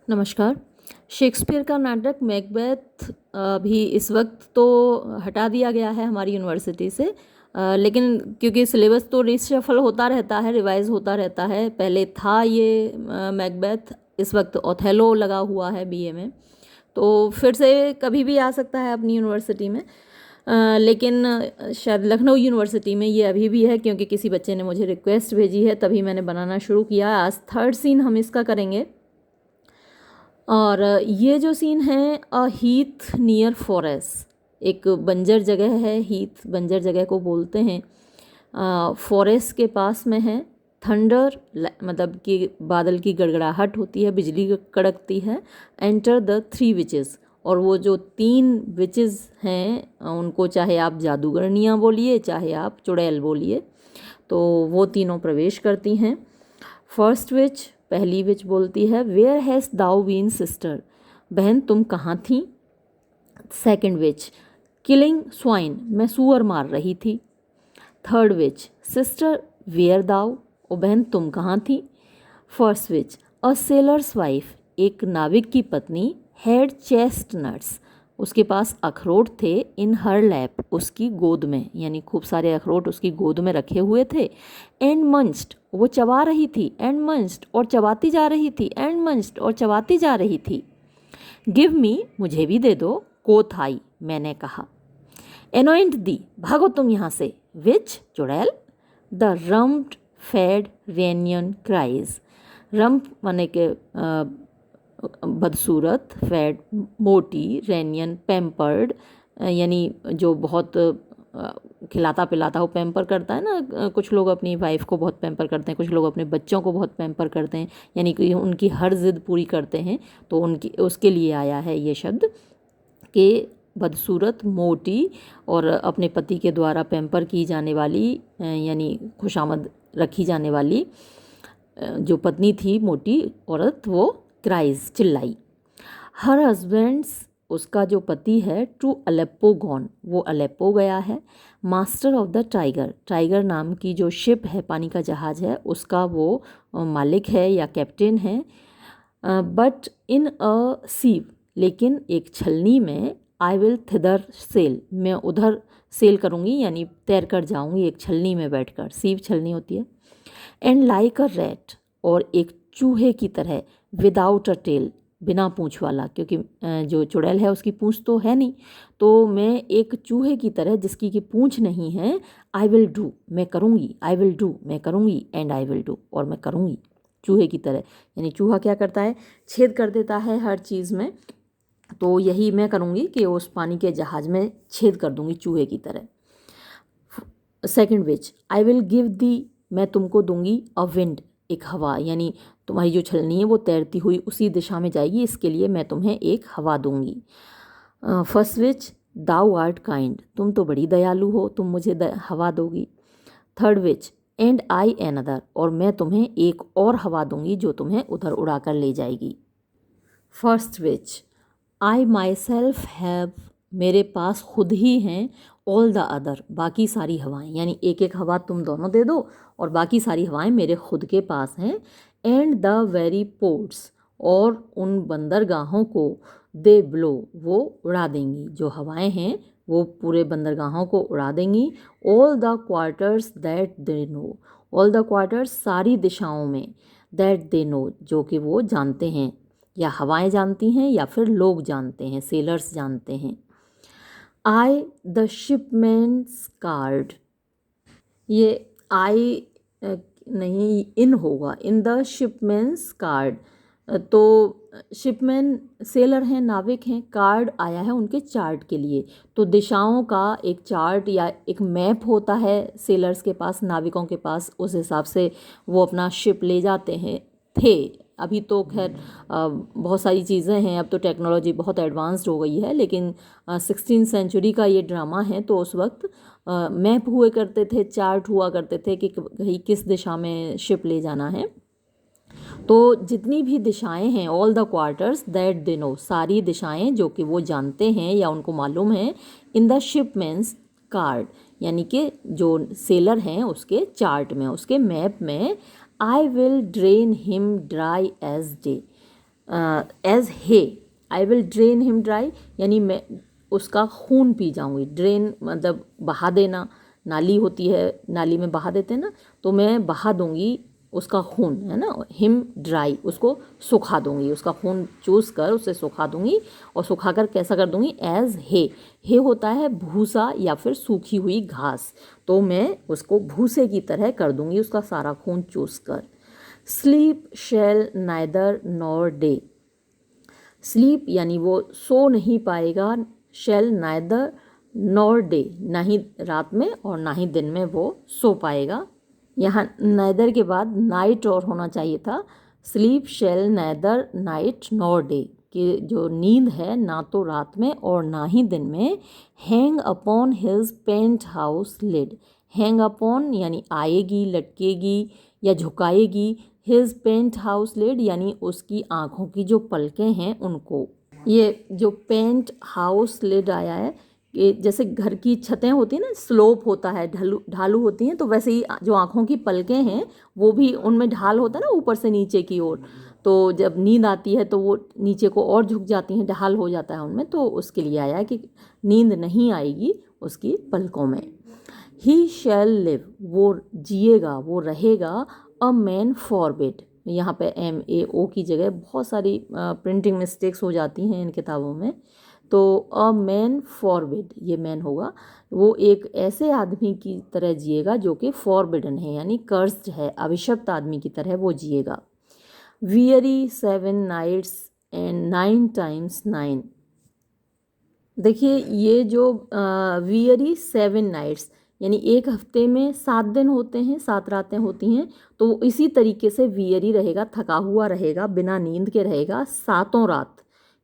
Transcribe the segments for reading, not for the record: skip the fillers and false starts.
नमस्कार। शेक्सपियर का नाटक मैकबेथ भी इस वक्त तो हटा दिया गया है हमारी यूनिवर्सिटी से, लेकिन क्योंकि सिलेबस तो रिशफल होता रहता है, रिवाइज होता रहता है। पहले था ये मैकबेथ, इस वक्त ओथेलो लगा हुआ है बीए में, तो फिर से कभी भी आ सकता है अपनी यूनिवर्सिटी में। लेकिन शायद लखनऊ यूनिवर्सिटी में ये अभी भी है, क्योंकि किसी बच्चे ने मुझे रिक्वेस्ट भेजी है, तभी मैंने बनाना शुरू किया। आज थर्ड सीन हम इसका करेंगे। और ये जो सीन है, अ हीथ नियर फॉरेस्ट, एक बंजर जगह है। हीथ बंजर जगह को बोलते हैं। फॉरेस्ट के पास में है। थंडर मतलब कि बादल की गड़गड़ाहट होती है, बिजली कड़कती है। एंटर द थ्री विचेस, और वो जो तीन विचेस हैं उनको चाहे आप जादूगरनियाँ बोलिए, चाहे आप चुड़ैल बोलिए, तो वो तीनों प्रवेश करती हैं। फर्स्ट विच, पहली विच बोलती है, where has thou been sister, बहन तुम कहाँ थी। सेकंड विच, किलिंग स्वाइन, मैं सुअर मार रही थी। थर्ड विच, सिस्टर वेयर दाउ, ओ बहन तुम कहाँ थी। फर्स्ट विच, अ सेलर्स वाइफ, एक नाविक की पत्नी, हैड चेस्टनट्स, उसके पास अखरोट थे, इन हर लैप, उसकी गोद में, यानी खूब सारे अखरोट उसकी गोद में रखे हुए थे। एंड मंच्ड, वो चबा रही थी। एंड मंच्ड, और चबाती जा रही थी। एंड मंच्ड, और चबाती जा रही थी। गिव मी, मुझे भी दे दो। कोथ आई, मैंने कहा। एनोइंट दी, भागो तुम यहाँ से। विच, चुड़ैल। The rumped fed ronyon cries, rump माने के बदसूरत, फैट मोटी, रेनियन पैम्पर्ड, यानी जो बहुत खिलाता पिलाता हो, पैम्पर करता है ना। कुछ लोग अपनी वाइफ को बहुत पैम्पर करते हैं, कुछ लोग अपने बच्चों को बहुत पैम्पर करते हैं, यानी कि उनकी हर जिद पूरी करते हैं। तो उनकी उसके लिए आया है ये शब्द कि बदसूरत, मोटी और अपने पति के द्वारा पैम्पर की जाने वाली, यानी खुशामद रखी जाने वाली जो पत्नी थी, मोटी औरत, वो क्राइज, चिल्लाई। हर हस्बैंड्स, उसका जो पति है, टू अलेप्पो गॉन, वो अलेप्पो गया है। Master of the tiger, tiger नाम की जो शिप है, पानी का जहाज है, उसका वो मालिक है या कैप्टन है। बट इन अ सीव, लेकिन एक छलनी में, आई विल थिदर सेल, मैं उधर सेल करूँगी, यानी तैर कर जाऊँगी एक छलनी में बैठकर। सीव छलनी होती है। एंड लाइक अ रैट, और एक चूहे की तरह। विदाउट अ टेल, बिना पूँछ वाला, क्योंकि जो चुड़ैल है उसकी पूँछ तो है नहीं, तो मैं एक चूहे की तरह जिसकी की पूँछ नहीं है। आई विल डू, मैं करूँगी। आई विल डू, मैं करूँगी। एंड आई विल डू, और मैं करूँगी। चूहे की तरह, यानी चूहा क्या करता है, छेद कर देता है हर चीज़ में, तो यही मैं करूँगी कि उस पानी के जहाज़ में छेद कर दूँगी चूहे की तरह। Second which, I will give दी, मैं तुमको दूंगी, अ विंड, एक हवा, यानी तुम्हारी जो छलनी है वो तैरती हुई उसी दिशा में जाएगी, इसके लिए मैं तुम्हें एक हवा दूंगी। First witch, thou art kind, तुम तो बड़ी दयालु हो, तुम मुझे हवा दोगी। Third witch, and I another, और मैं तुम्हें एक और हवा दूंगी जो तुम्हें उधर उड़ा कर ले जाएगी। First which, I my self have, मेरे पास खुद ही हैं, ऑल द अदर, बाकी सारी हवाएं, यानी एक एक हवा तुम दोनों दे दो, और बाकी सारी हवाएं मेरे खुद के पास हैं। एंड द वेरी पोर्ट्स, और उन बंदरगाहों को, दे ब्लो, वो उड़ा देंगी, जो हवाएं हैं वो पूरे बंदरगाहों को उड़ा देंगी। All the quarters that they know, all the quarters, सारी दिशाओं में, दैट दे नो, जो कि वो जानते हैं, या हवाएं जानती हैं या फिर लोग जानते हैं, सेलर्स जानते हैं। आई द शिपमैन्स कार्ड, ये आई नहीं, इन होगा, इन द शिपमैन्स कार्ड। तो शिपमैन सेलर हैं, नाविक हैं, कार्ड आया है उनके चार्ट के लिए। तो दिशाओं का एक चार्ट या एक मैप होता है सेलर्स के पास, नाविकों के पास, उस हिसाब से वो अपना शिप ले जाते हैं, थे। अभी तो खैर बहुत सारी चीज़ें हैं, अब तो टेक्नोलॉजी बहुत एडवांस्ड हो गई है, लेकिन 16th सेंचुरी का ये ड्रामा है, तो उस वक्त मैप हुए करते थे, चार्ट हुआ करते थे कि कहीं किस दिशा में शिप ले जाना है। तो जितनी भी दिशाएं हैं, all the quarters that they know, सारी दिशाएं जो कि वो जानते हैं या उनको मालूम है, इन द शिपमैन्स कार्ड, यानी कि जो सेलर हैं उसके चार्ट में, उसके मैप में। I will drain him dry as day, as hay, I will drain him dry, यानी मैं उसका खून पी जाऊंगी। ड्रेन मतलब बहा देना, नाली होती है, नाली में बहा देते हैं ना, तो मैं बहा दूंगी उसका खून, है ना। हिम ड्राई, उसको सुखा दूंगी, उसका खून चूस कर उसे सुखा दूंगी। और सुखा कर कैसा कर दूंगी, एज हे होता है भूसा या फिर सूखी हुई घास, तो मैं उसको भूसे की तरह कर दूंगी उसका सारा खून चूस कर। स्लीप शैल नाइदर नॉर डे, स्लीप यानी वो सो नहीं पाएगा, शैल नाइदर नॉर डे, ना ही रात में और ना ही दिन में वो सो पाएगा। यहाँ नाइदर के बाद नाइट और होना चाहिए था। स्लीप शैल नाइदर नाइट नॉर डे, कि जो नींद है ना तो रात में और ना ही दिन में। Hang upon his pent house lid, hang upon यानी आएगी, लटकेगी या झुकाएगी। हिज पेंट हाउस लिड यानी उसकी आँखों की जो पलकें हैं उनको। ये जो पेंट हाउस लिड आया है, कि जैसे घर की छतें होती हैं ना, स्लोप होता है, ढालू ढालू होती हैं, तो वैसे ही जो आँखों की पलकें हैं वो भी, उनमें ढाल होता है ना ऊपर से नीचे की ओर, तो जब नींद आती है तो वो नीचे को और झुक जाती हैं, ढाल हो जाता है उनमें, तो उसके लिए आया है कि नींद नहीं आएगी उसकी पलकों में। ही शैल लिव, वो जिएगा, वो रहेगा। अ मैन फॉरबिड, यहाँ पे MAO की जगह बहुत सारी प्रिंटिंग मिस्टेक्स हो जाती हैं इन किताबों में, तो अ मैन फॉरबिड, ये मैन होगा, वो एक ऐसे आदमी की तरह जिएगा जो कि फॉरबिडन है, यानी कर्स्ड है, अभिशप्त आदमी की तरह वो जिएगा। वियरी 7 नाइट्स एंड 9 टाइम्स 9, देखिए ये जो वियरी 7 नाइट्स, यानी एक हफ्ते में 7 दिन होते हैं, 7 रातें होती हैं, तो इसी तरीके से वियरी रहेगा, थका हुआ रहेगा, बिना नींद के रहेगा सातों रात,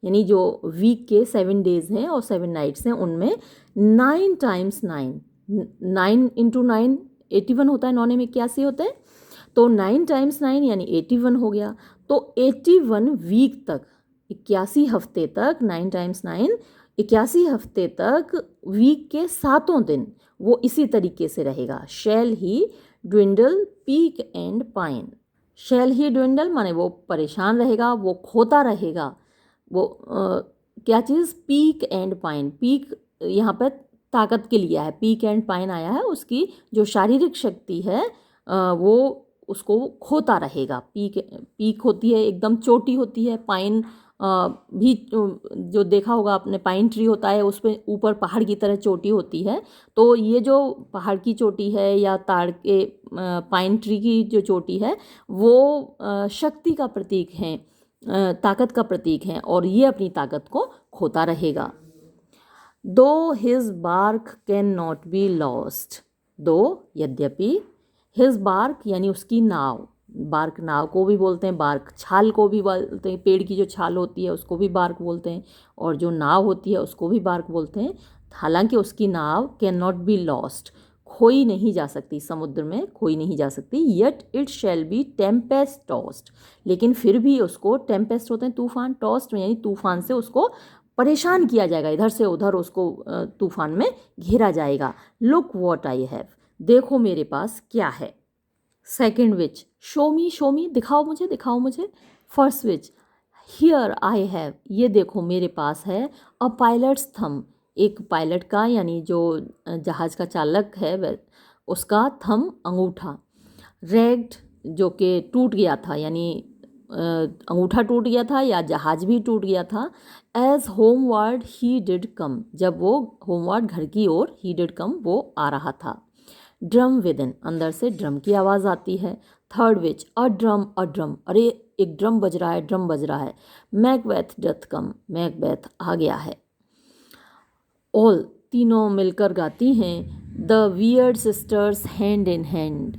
यानी जो वीक के 7 डेज हैं और 7 नाइट्स हैं उनमें 9 टाइम्स 9, 9 इंटू 9 81 होता है, 9 में 81 होते हैं, तो 9 टाइम्स 9 यानी 81 हो गया। तो 81 वीक तक, 81 हफ्ते तक, 9 टाइम्स 9 81 हफ्ते तक, वीक के सातों दिन वो इसी तरीके से रहेगा। Shall he dwindle peak and pine, shall he dwindle माने वो परेशान रहेगा, वो खोता रहेगा, वो क्या चीज़, पीक एंड पाइन, पीक यहाँ पर ताकत के लिए है, पीक एंड पाइन आया है, उसकी जो शारीरिक शक्ति है वो उसको खोता रहेगा। पीक, पीक होती है एकदम चोटी होती है, पाइन भी जो देखा होगा आपने, पाइन ट्री होता है, उस पर ऊपर पहाड़ की तरह चोटी होती है, तो ये जो पहाड़ की चोटी है या ताड़ के पाइन ट्री की जो चोटी है वो शक्ति का प्रतीक है, ताकत का प्रतीक है, और ये अपनी ताकत को खोता रहेगा। Though his bark can not be lost, though यद्यपि, हिज बार्क यानी उसकी नाव, बार्क नाव को भी बोलते हैं, बार्क छाल को भी बोलते हैं, पेड़ की जो छाल होती है उसको भी बार्क बोलते हैं, और जो नाव होती है उसको भी बार्क बोलते हैं। हालांकि उसकी नाव कैन नॉट बी लॉस्ट, खोई नहीं जा सकती, समुद्र में खोई नहीं जा सकती। Yet it shall be Tempest toast, लेकिन फिर भी उसको, टेम्पेस्ट होते हैं तूफान, टॉस्ट में यानी तूफान से उसको परेशान किया जाएगा, इधर से उधर उसको तूफान में घेरा जाएगा। लुक वॉट आई हैव, देखो मेरे पास क्या है। सेकेंड विच, शो मी, दिखाओ मुझे, दिखाओ मुझे। First which, here I have, ये देखो मेरे पास है। अ पायलट्स थंब, एक पायलट का यानी जो जहाज़ का चालक है उसका थंब, अंगूठा। रेग्ड, जो कि टूट गया था, यानी अंगूठा टूट गया था या जहाज भी टूट गया था। As homeward he did come, जब वो होमवर्ड घर की ओर, ही डिड कम वो आ रहा था। ड्रम विद इन, अंदर से ड्रम की आवाज़ आती है। थर्ड विच, अ ड्रम, अरे एक ड्रम बज रहा है, ड्रम बज रहा है। मैकबेथ डथ कम, मैकबेथ आ गया है। ऑल, तीनों मिलकर गाती हैं। The weird sisters hand in hand,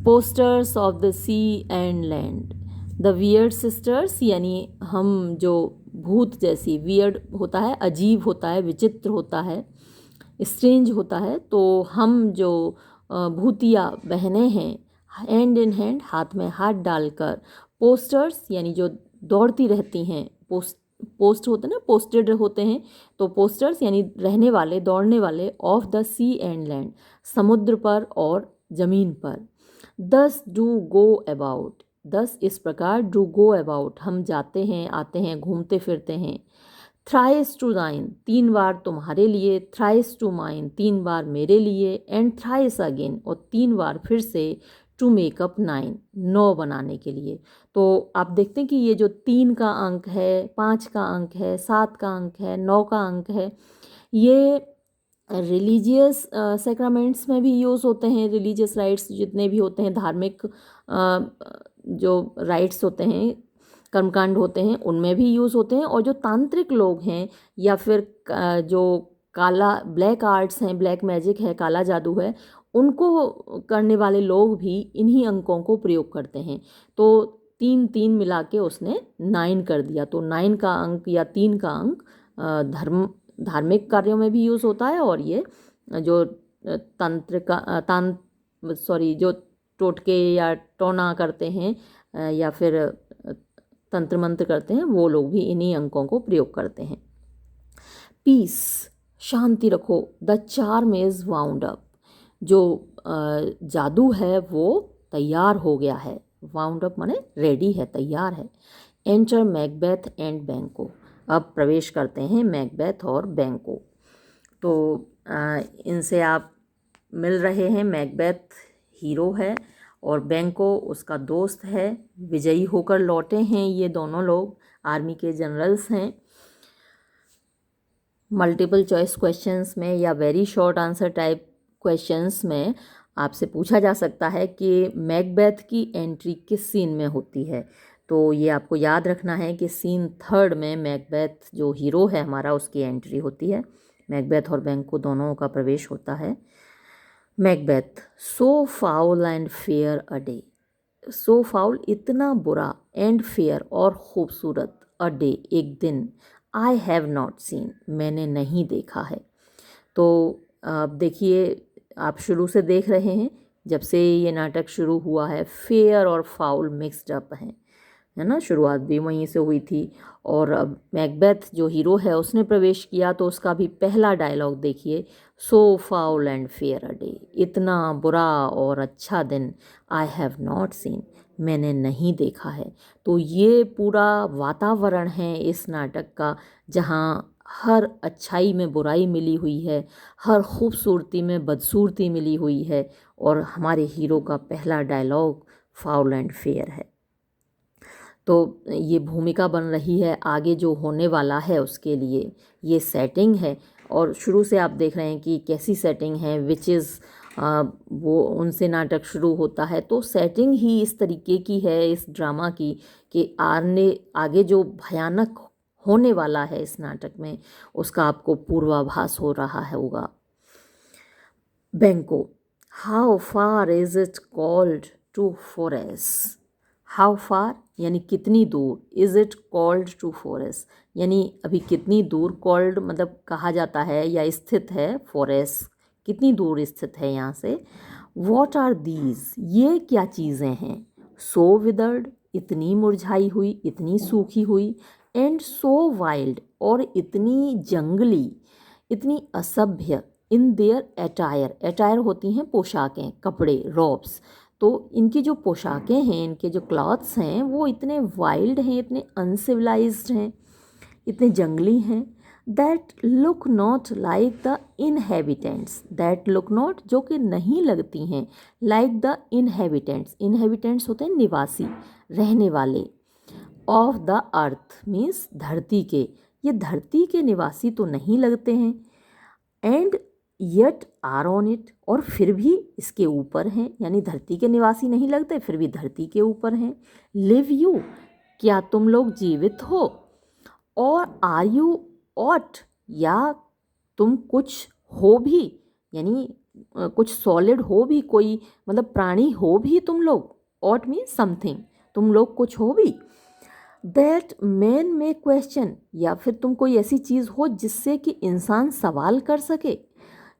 posters of the sea and land. The weird sisters यानी हम जो भूत जैसी, वियर्ड होता है अजीब होता है, विचित्र होता है, स्ट्रेंज होता है, तो हम जो भूतिया बहनें हैं, हैंड इन हैंड, हाथ में हाथ डालकर। पोस्टर्स यानी जो दौड़ती रहती हैं, पोस्ट होते हैं ना, पोस्टेड होते हैं, तो पोस्टर्स यानी रहने वाले, दौड़ने वाले। Of the sea and land, समुद्र पर और ज़मीन पर। दस डू गो अबाउट, दस इस प्रकार, डू गो अबाउट हम जाते हैं, आते हैं, घूमते फिरते हैं। थ्राइस टू दाइन 3 बार तुम्हारे लिए, थ्राइस टू माइन 3 बार मेरे लिए, एंड थ्राइस अगेन और 3 बार फिर से, टू मेकअप 9 9 बनाने के लिए। तो आप देखते हैं कि ये जो 3 का अंक है, 5 का अंक है, 7 का अंक है, 9 का अंक है, ये रिलीजियस सेक्रामेंट्स में भी यूज़ होते हैं। रिलीजियस राइट्स जितने भी होते हैं, धार्मिक जो राइट्स होते हैं, कर्मकांड होते हैं, उनमें भी यूज़ होते हैं। और जो तांत्रिक लोग हैं या फिर जो काला ब्लैक आर्ट्स हैं, ब्लैक मैजिक है, काला जादू है, उनको करने वाले लोग भी इन्हीं अंकों को प्रयोग करते हैं। तो 3 3 मिला के उसने 9 कर दिया। तो 9 का अंक या 3 का अंक धार्मिक कार्यों में भी यूज़ होता है, और ये जो तंत्र का जो टोटके या टोना करते हैं या फिर तंत्र मंत्र करते हैं, वो लोग भी इन्हीं अंकों को प्रयोग करते हैं। पीस शांति रखो, the charm is wound up जो जादू है वो तैयार हो गया है। वाउंड अप माने रेडी है, तैयार है। एंटर मैकबेथ एंड बैंको, अब प्रवेश करते हैं मैकबेथ और बैंको। तो इनसे आप मिल रहे हैं। मैकबेथ हीरो है और बैंको उसका दोस्त है। विजयी होकर लौटे हैं ये दोनों लोग, आर्मी के जनरल्स हैं। मल्टीपल चॉइस क्वेश्चंस में या very short answer type questions में आपसे पूछा जा सकता है कि मैकबेथ की एंट्री किस सीन में होती है। तो ये आपको याद रखना है कि सीन 3 में मैकबेथ जो हीरो है हमारा, उसकी एंट्री होती है। मैकबेथ और बैंको दोनों का प्रवेश होता है। Macbeth, so foul and fair a day, so foul इतना बुरा, एंड फेयर और खूबसूरत, अ डे एक दिन, आई हैव नॉट सीन मैंने नहीं देखा है। तो अब देखिए, आप शुरू से देख रहे हैं, जब से ये नाटक शुरू हुआ है फेयर और फाउल मिक्सड अप हैं, है ना। शुरुआत भी वहीं से हुई थी। और अब मैकबेथ जो हीरो है उसने प्रवेश किया, तो उसका भी पहला डायलॉग देखिए, so foul and fair a day, इतना बुरा और अच्छा दिन, आई हैव नॉट सीन मैंने नहीं देखा है। तो ये पूरा वातावरण है इस नाटक का, जहाँ हर अच्छाई में बुराई मिली हुई है, हर खूबसूरती में बदसूरती मिली हुई है, और हमारे हीरो का पहला डायलॉग फाउल एंड फेयर है। तो ये भूमिका बन रही है आगे जो होने वाला है उसके लिए, ये सेटिंग है। और शुरू से आप देख रहे हैं कि कैसी सेटिंग है, विच इज़ वो उनसे नाटक शुरू होता है। तो सेटिंग ही इस तरीके की है इस ड्रामा की कि आगे जो भयानक होने वाला है इस नाटक में, उसका आपको पूर्वाभास हो रहा है होगा। Banquo, how far is it called to forest, how far यानी कितनी दूर, is it called to forest यानी अभी कितनी दूर, कॉल्ड मतलब कहा जाता है या स्थित है, फॉरेस्ट कितनी दूर स्थित है यहाँ से। वॉट आर दीज ये क्या चीज़ें हैं, सो विदर्ड इतनी मुरझाई हुई, इतनी सूखी हुई, एंड सो वाइल्ड और इतनी जंगली, इतनी असभ्य, इन देयर एटायर, एटायर होती हैं पोशाकें, कपड़े, रॉब्स। तो इनकी जो पोशाकें हैं, इनके जो क्लॉथ्स हैं, वो इतने वाइल्ड हैं, इतने अनसिविलाइज्ड हैं, इतने जंगली हैं। That look not like the inhabitants, that look not जो कि नहीं लगती हैं, लाइक द इनहेबिटेंट्स, इनहेबिटेंट्स होते हैं निवासी, रहने वाले, ऑफ द अर्थ मीन्स धरती के, ये धरती के निवासी तो नहीं लगते हैं। And yet are on it और फिर भी इसके ऊपर हैं, यानी धरती के निवासी नहीं लगते फिर भी धरती के ऊपर हैं। लिव यू क्या तुम लोग जीवित हो, और आर यू ऑट या तुम कुछ हो भी, यानी कुछ सॉलिड हो भी, कोई मतलब प्राणी हो भी तुम लोग, ऑट मीन्स समथिंग, तुम लोग कुछ हो भी। दैट मैन में क्वेश्चन या फिर तुम कोई ऐसी चीज़ हो जिससे कि इंसान सवाल कर सके।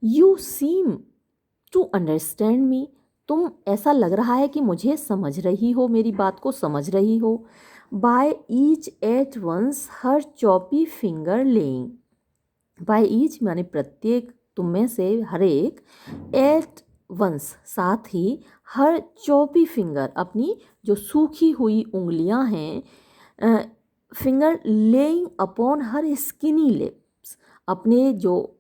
You seem to understand me तुम ऐसा लग रहा है कि मुझे समझ रही हो, मेरी बात को समझ रही हो। By each at once her choppy finger laying, by each माने प्रत्येक, तुम में से हर एक, एट वंस साथ ही, हर चॉपी फिंगर अपनी जो सूखी हुई उंगलियां हैं, finger laying upon her skinny lips, अपने जो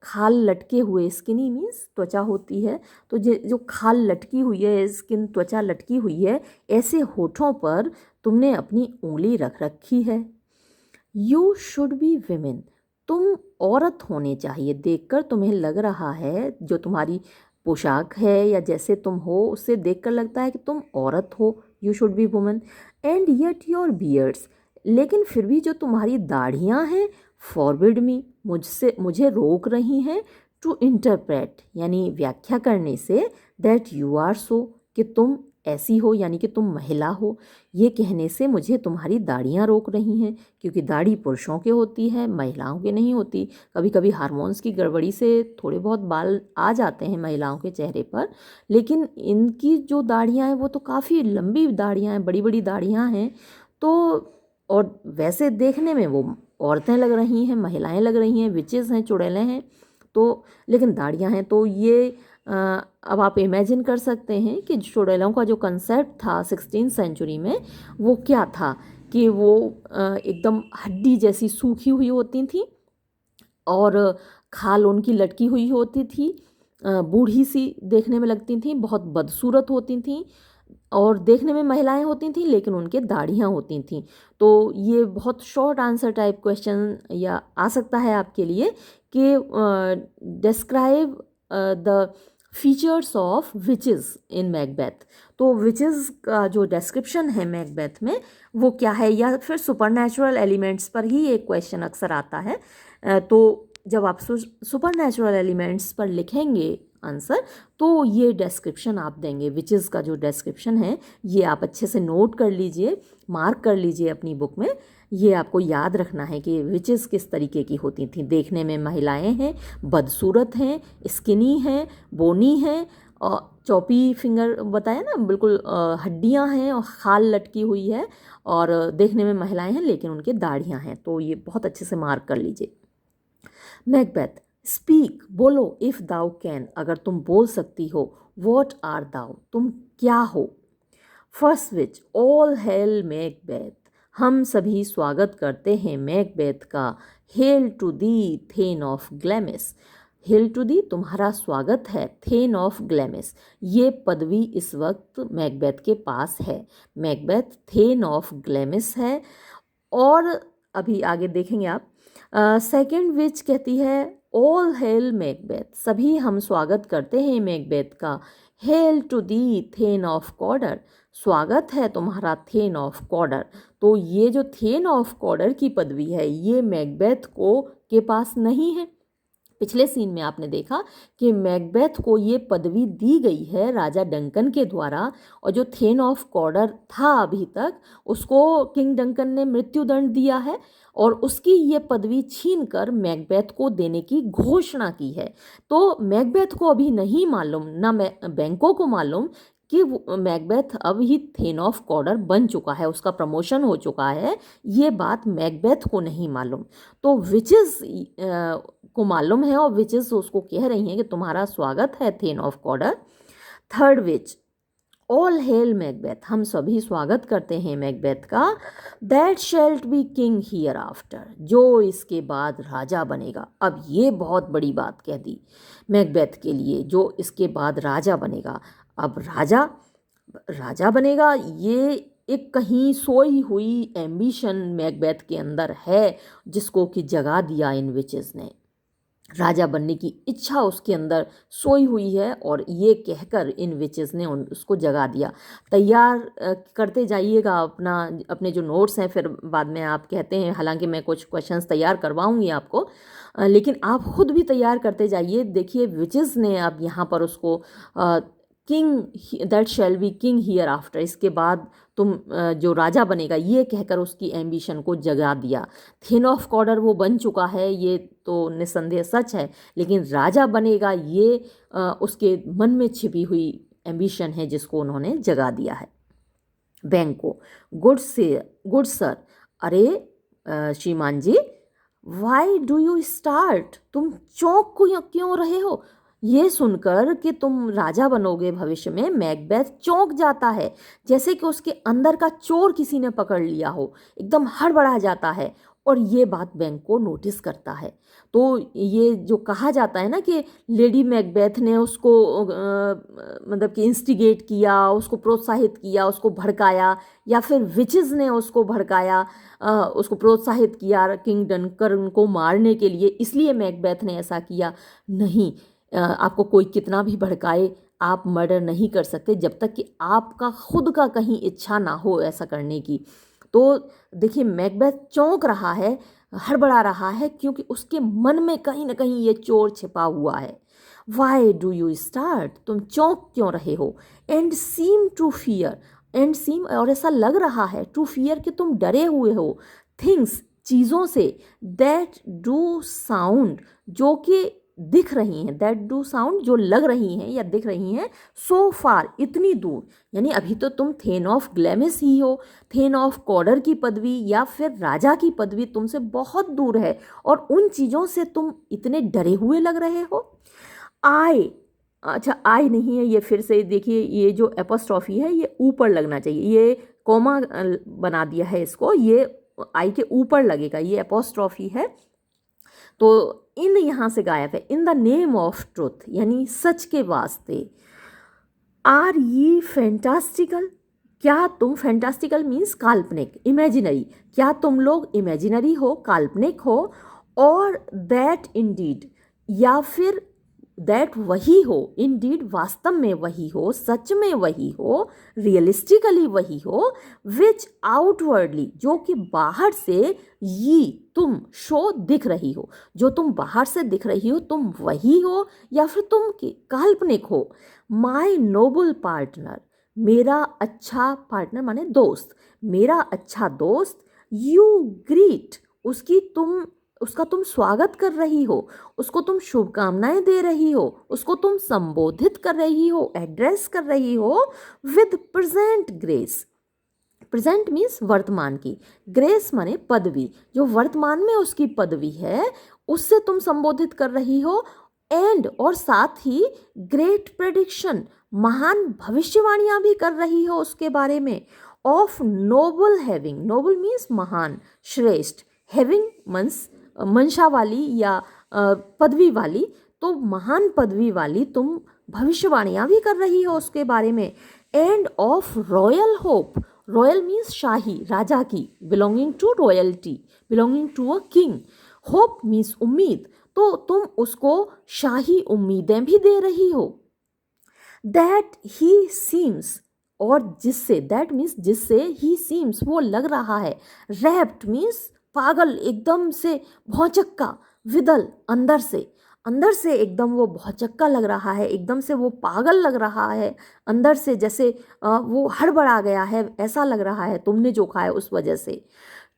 खाल लटके हुए, स्किनी मीन्स त्वचा होती है, तो जो खाल लटकी हुई है, स्किन त्वचा लटकी हुई है, ऐसे होठों पर तुमने अपनी उंगली रख रखी है। यू शुड बी विमेन, तुम औरत होने चाहिए। देखकर तुम्हें लग रहा है, जो तुम्हारी पोशाक है या जैसे तुम हो, उससे देखकर लगता है कि तुम औरत हो। You should be woman. And yet your beards, लेकिन फिर भी जो तुम्हारी दाढ़ियाँ हैं, फॉरबिड मी, मुझे रोक रही हैं, टू इंटरप्रेट, यानी व्याख्या करने से, दैट यू आर सो, कि तुम ऐसी हो, यानी कि तुम महिला हो। ये कहने से मुझे तुम्हारी दाढ़ियाँ रोक रही हैं, क्योंकि दाढ़ी पुरुषों के होती है, महिलाओं के नहीं होती। कभी कभी हार्मोन्स की गड़बड़ी से थोड़े बहुत बाल आ जाते हैं महिलाओं के चेहरे पर, लेकिन इनकी जो दाढ़ियाँ हैं वो तो काफ़ी लंबी दाढ़ियाँ हैं, बड़ी बड़ी दाढ़ियाँ हैं। तो और वैसे देखने में वो औरतें लग रही हैं, महिलाएं लग रही हैं, विचेस हैं, चुड़ैलें हैं, तो लेकिन दाढ़ियाँ हैं। तो ये अब आप इमेजिन कर सकते हैं कि चुड़ैलों का जो कंसेप्ट था 16th सेंचुरी में, वो क्या था कि वो एकदम हड्डी जैसी सूखी हुई होती थी और खाल उनकी लटकी हुई होती थी, बूढ़ी सी देखने में लगती थी, बहुत बदसूरत होती थी, और देखने में महिलाएं होती थीं, लेकिन उनके दाढ़ियाँ होती थीं। तो ये बहुत शॉर्ट आंसर टाइप क्वेश्चन या आ सकता है आपके लिए कि describe the features of witches in Macbeth. तो विचेस का जो डिस्क्रिप्शन है मैकबेथ में वो क्या है, या फिर सुपरनैचुरल एलिमेंट्स पर ही एक क्वेश्चन अक्सर आता है। तो जब आप सुपरनैचुरल एलिमेंट्स पर लिखेंगे आंसर, तो ये डिस्क्रिप्शन आप देंगे। विचेस का जो डिस्क्रिप्शन है ये आप अच्छे से नोट कर लीजिए, मार्क कर लीजिए अपनी बुक में। ये आपको याद रखना है कि विचेस किस तरीके की होती थी। देखने में महिलाएं हैं, बदसूरत हैं, स्किनी हैं, बोनी हैं, और चौपी फिंगर बताया ना, बिल्कुल हड्डियां हैं और खाल लटकी हुई है, और देखने में महिलाएं हैं लेकिन उनके दाढ़ियां हैं। तो ये बहुत अच्छे से मार्क कर लीजिए। मैकबेथ, स्पीक, बोलो, इफ़ दाउ कैन, अगर तुम बोल सकती हो। वॉट आर दाउ, तुम क्या हो। First witch, all hail Macbeth, हम सभी स्वागत करते हैं मैकबेथ का। Hail to thee thane of Glamis, hail to thee, तुम्हारा स्वागत है, थेन ऑफ ग्लैमिस, ये पदवी इस वक्त मैकबेथ के पास है। मैकबेथ थेन ऑफ ग्लैमिस है। और अभी आगे देखेंगे आप। सेकंड विच कहती है ऑल हेल मैकबेथ, सभी हम स्वागत करते हैं मैकबेथ का। Hail to thee thane of Cawdor, स्वागत है तुम्हारा थेन ऑफ कॉर्डर। तो ये जो थेन ऑफ कॉर्डर की पदवी है ये मैकबेथ को के पास नहीं है। पिछले सीन में आपने देखा कि मैकबेथ को ये पदवी दी गई है राजा डंकन के द्वारा, और जो थेन ऑफ कॉर्डर था अभी तक, उसको किंग डंकन ने मृत्युदंड दिया है, और उसकी ये पदवी छीनकर मैकबेथ को देने की घोषणा की है। तो मैकबेथ को अभी नहीं मालूम, ना बैंकों को मालूम कि मैकबेथ अब ही थेन ऑफ कॉर्डर बन चुका है, उसका प्रमोशन हो चुका है, ये बात मैकबेथ को नहीं मालूम। तो विचेस को मालूम है, और विचेस उसको कह रही हैं कि तुम्हारा स्वागत है thane of Cawdor. Third witch, all hail Macbeth, हम सभी स्वागत करते हैं मैकबेथ का। That shalt be king hereafter, जो इसके बाद राजा बनेगा। अब ये बहुत बड़ी बात कह दी मैकबेथ के लिए, जो इसके बाद राजा बनेगा। अब राजा बनेगा, ये एक कहीं सोई हुई एम्बिशन मैकबेथ के अंदर है, जिसको कि जगा दिया इन विचेस ने। राजा बनने की इच्छा उसके अंदर सोई हुई है, और ये कहकर इन विचेस ने उसको जगा दिया। तैयार करते जाइएगा अपने जो नोट्स हैं, फिर बाद में आप कहते हैं, हालांकि मैं कुछ क्वेश्चंस तैयार करवाऊंगी आपको, लेकिन आप खुद भी तैयार करते जाइए। देखिए विचेस ने अब यहाँ पर उसको king, that shall be king here after, इसके बाद तुम जो राजा बनेगा, ये कहकर उसकी एम्बिशन को जगा दिया। थेन ऑफ कॉर्डर वो बन चुका है, ये तो निस्संदेह सच है, लेकिन राजा बनेगा ये उसके मन में छिपी हुई एम्बिशन है, जिसको उन्होंने जगा दिया है। बैंको, गुड सर, अरे श्रीमान जी, वाई डू यू स्टार्ट, तुम चौंक क्यों रहे हो। ये सुनकर कि तुम राजा बनोगे भविष्य में, मैकबेथ चौंक जाता है, जैसे कि उसके अंदर का चोर किसी ने पकड़ लिया हो, एकदम हड़बड़ा जाता है और ये बात बैंक को नोटिस करता है। तो ये जो कहा जाता है ना कि लेडी मैकबेथ ने उसको मतलब कि इंस्टिगेट किया, उसको प्रोत्साहित किया, उसको भड़काया, या फिर विचेस ने उसको भड़काया, उसको प्रोत्साहित किया किंग डनकन को मारने के लिए, इसलिए मैकबेथ ने ऐसा किया। नहीं, आपको कोई कितना भी भड़काए, आप मर्डर नहीं कर सकते जब तक कि आपका खुद का कहीं इच्छा ना हो ऐसा करने की। तो देखिए, मैकबेथ चौंक रहा है, हड़बड़ा रहा है, क्योंकि उसके मन में कहीं ना कहीं ये चोर छिपा हुआ है। वाई डू यू स्टार्ट, तुम चौंक क्यों रहे हो? And seem to fear, and seem और ऐसा लग रहा है, टू फियर कि तुम डरे हुए हो, थिंग्स चीज़ों से, दैट डू साउंड जो कि दिख रही हैं, दैट डू साउंड जो लग रही हैं या दिख रही हैं, सो फार इतनी दूर, यानी अभी तो तुम थेन ऑफ ग्लैमिस ही हो, थेन ऑफ कॉर्डर की पदवी या फिर राजा की पदवी तुमसे बहुत दूर है, और उन चीज़ों से तुम इतने डरे हुए लग रहे हो। आई, अच्छा आई नहीं है, ये फिर से देखिए, ये जो एपोस्ट्रॉफी है ये ऊपर लगना चाहिए, ये कॉमा बना दिया है इसको, ये आई के ऊपर लगेगा, ये एपोस्ट्रॉफी है, तो इन यहाँ से गायब है। In the name of truth, यानी सच के वास्ते। आर ये फैंटास्टिकल, क्या तुम, फैंटास्टिकल मीन्स काल्पनिक, इमेजिनरी, क्या तुम लोग इमेजिनरी हो, काल्पनिक हो, और दैट इंडीड, या फिर दैट वही हो, इंडीड वास्तव में वही हो, सच में वही हो, रियलिस्टिकली वही हो, विच आउटवर्डली जो कि बाहर से, ये तुम शो दिख रही हो, जो तुम बाहर से दिख रही हो तुम वही हो, या फिर तुम काल्पनिक हो। माई नोबल पार्टनर, मेरा अच्छा पार्टनर माने दोस्त, मेरा अच्छा दोस्त, यू ग्रीट, उसका तुम स्वागत कर रही हो, उसको तुम शुभकामनाएं दे रही हो, उसको तुम संबोधित कर रही हो, एड्रेस कर रही हो, with present grace. Present means वर्तमान की, ग्रेस माने पदवी, जो वर्तमान में उसकी पदवी है उससे तुम संबोधित कर रही हो, एंड और साथ ही ग्रेट प्रेडिक्शन, महान भविष्यवाणियां भी कर रही हो उसके बारे में, of noble having, noble means महान, श्रेष्ठ, हैविंग मीन्स मंशा वाली या पदवी वाली, तो महान पदवी वाली तुम भविष्यवाणियां भी कर रही हो उसके बारे में, and of royal hope, royal means शाही, राजा की, belonging to royalty, belonging to a king, hope means उम्मीद, तो तुम उसको शाही उम्मीदें भी दे रही हो। दैट ही सीम्स, और जिससे, दैट मीन्स जिससे, ही सीम्स वो लग रहा है, रैप्ट मीन्स पागल, एकदम से भौचक्का, विदल अंदर से एकदम वो भौचक्का लग रहा है, एकदम से वो पागल लग रहा है, अंदर से जैसे वो हड़बड़ा गया है ऐसा लग रहा है तुमने जो खाया उस वजह से।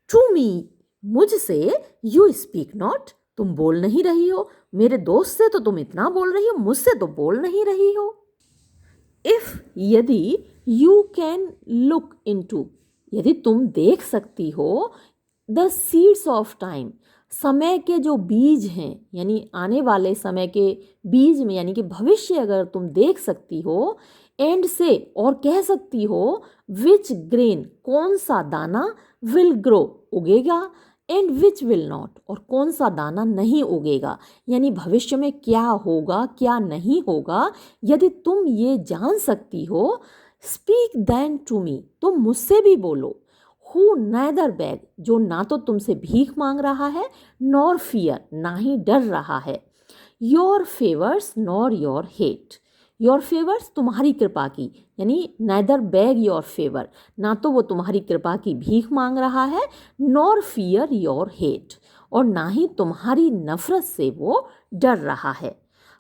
टू मी, मुझसे, यू स्पीक नॉट, तुम बोल नहीं रही हो, मेरे दोस्त से तो तुम इतना बोल रही हो, मुझसे तो बोल नहीं रही हो। इफ, यदि, यू कैन लुक इनटू, यदि तुम देख सकती हो, द सीड्स ऑफ टाइम, समय के जो बीज हैं, यानी आने वाले समय के बीज में, यानी कि भविष्य अगर तुम देख सकती हो, एंड से, और कह सकती हो, विच ग्रेन, कौन सा दाना, विल ग्रो, उगेगा, एंड विच विल नॉट, और कौन सा दाना नहीं उगेगा, यानी भविष्य में क्या होगा क्या नहीं होगा, यदि तुम ये जान सकती हो, स्पीक देन टू मी, तुम मुझसे भी बोलो, हु नाइदर बैग, जो ना तो तुमसे भीख मांग रहा है, नॉर फियर, ना ही डर रहा है, your favours nor your hate, your favours तुम्हारी कृपा की, यानी नाइदर बैग योर फेवर, ना तो वो तुम्हारी कृपा की भीख मांग रहा है, नॉर फियर योर हेट, और ना ही तुम्हारी नफरत से वो डर रहा है।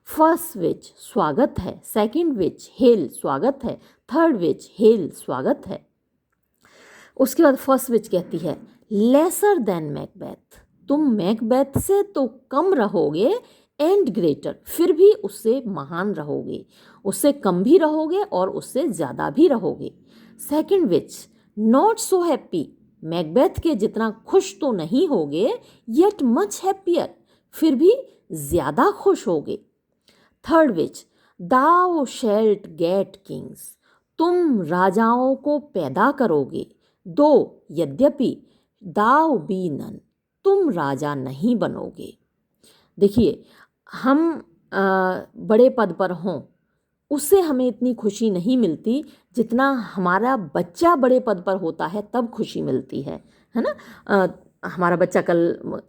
फर्स्ट विच स्वागत है, सेकंड विच हेल स्वागत है, थर्ड विच हेल स्वागत है। उसके बाद फर्स्ट विच कहती है, लेसर देन मैकबेथ, तुम मैकबेथ से तो कम रहोगे, एंड ग्रेटर, फिर भी उससे महान रहोगे, उससे कम भी रहोगे और उससे ज़्यादा भी रहोगे। Second which, not so happy, Macbeth के जितना खुश तो नहीं होगे, येट मच हैप्पियर, फिर भी ज़्यादा खुश होगे। Third witch, thou shalt get kings, तुम राजाओं को पैदा करोगे। दो, यद्यपि, दाउ बी नन, तुम राजा नहीं बनोगे। देखिए, हम बड़े पद पर हों उससे हमें इतनी खुशी नहीं मिलती जितना हमारा बच्चा बड़े पद पर होता है तब खुशी मिलती है ना। हमारा बच्चा कल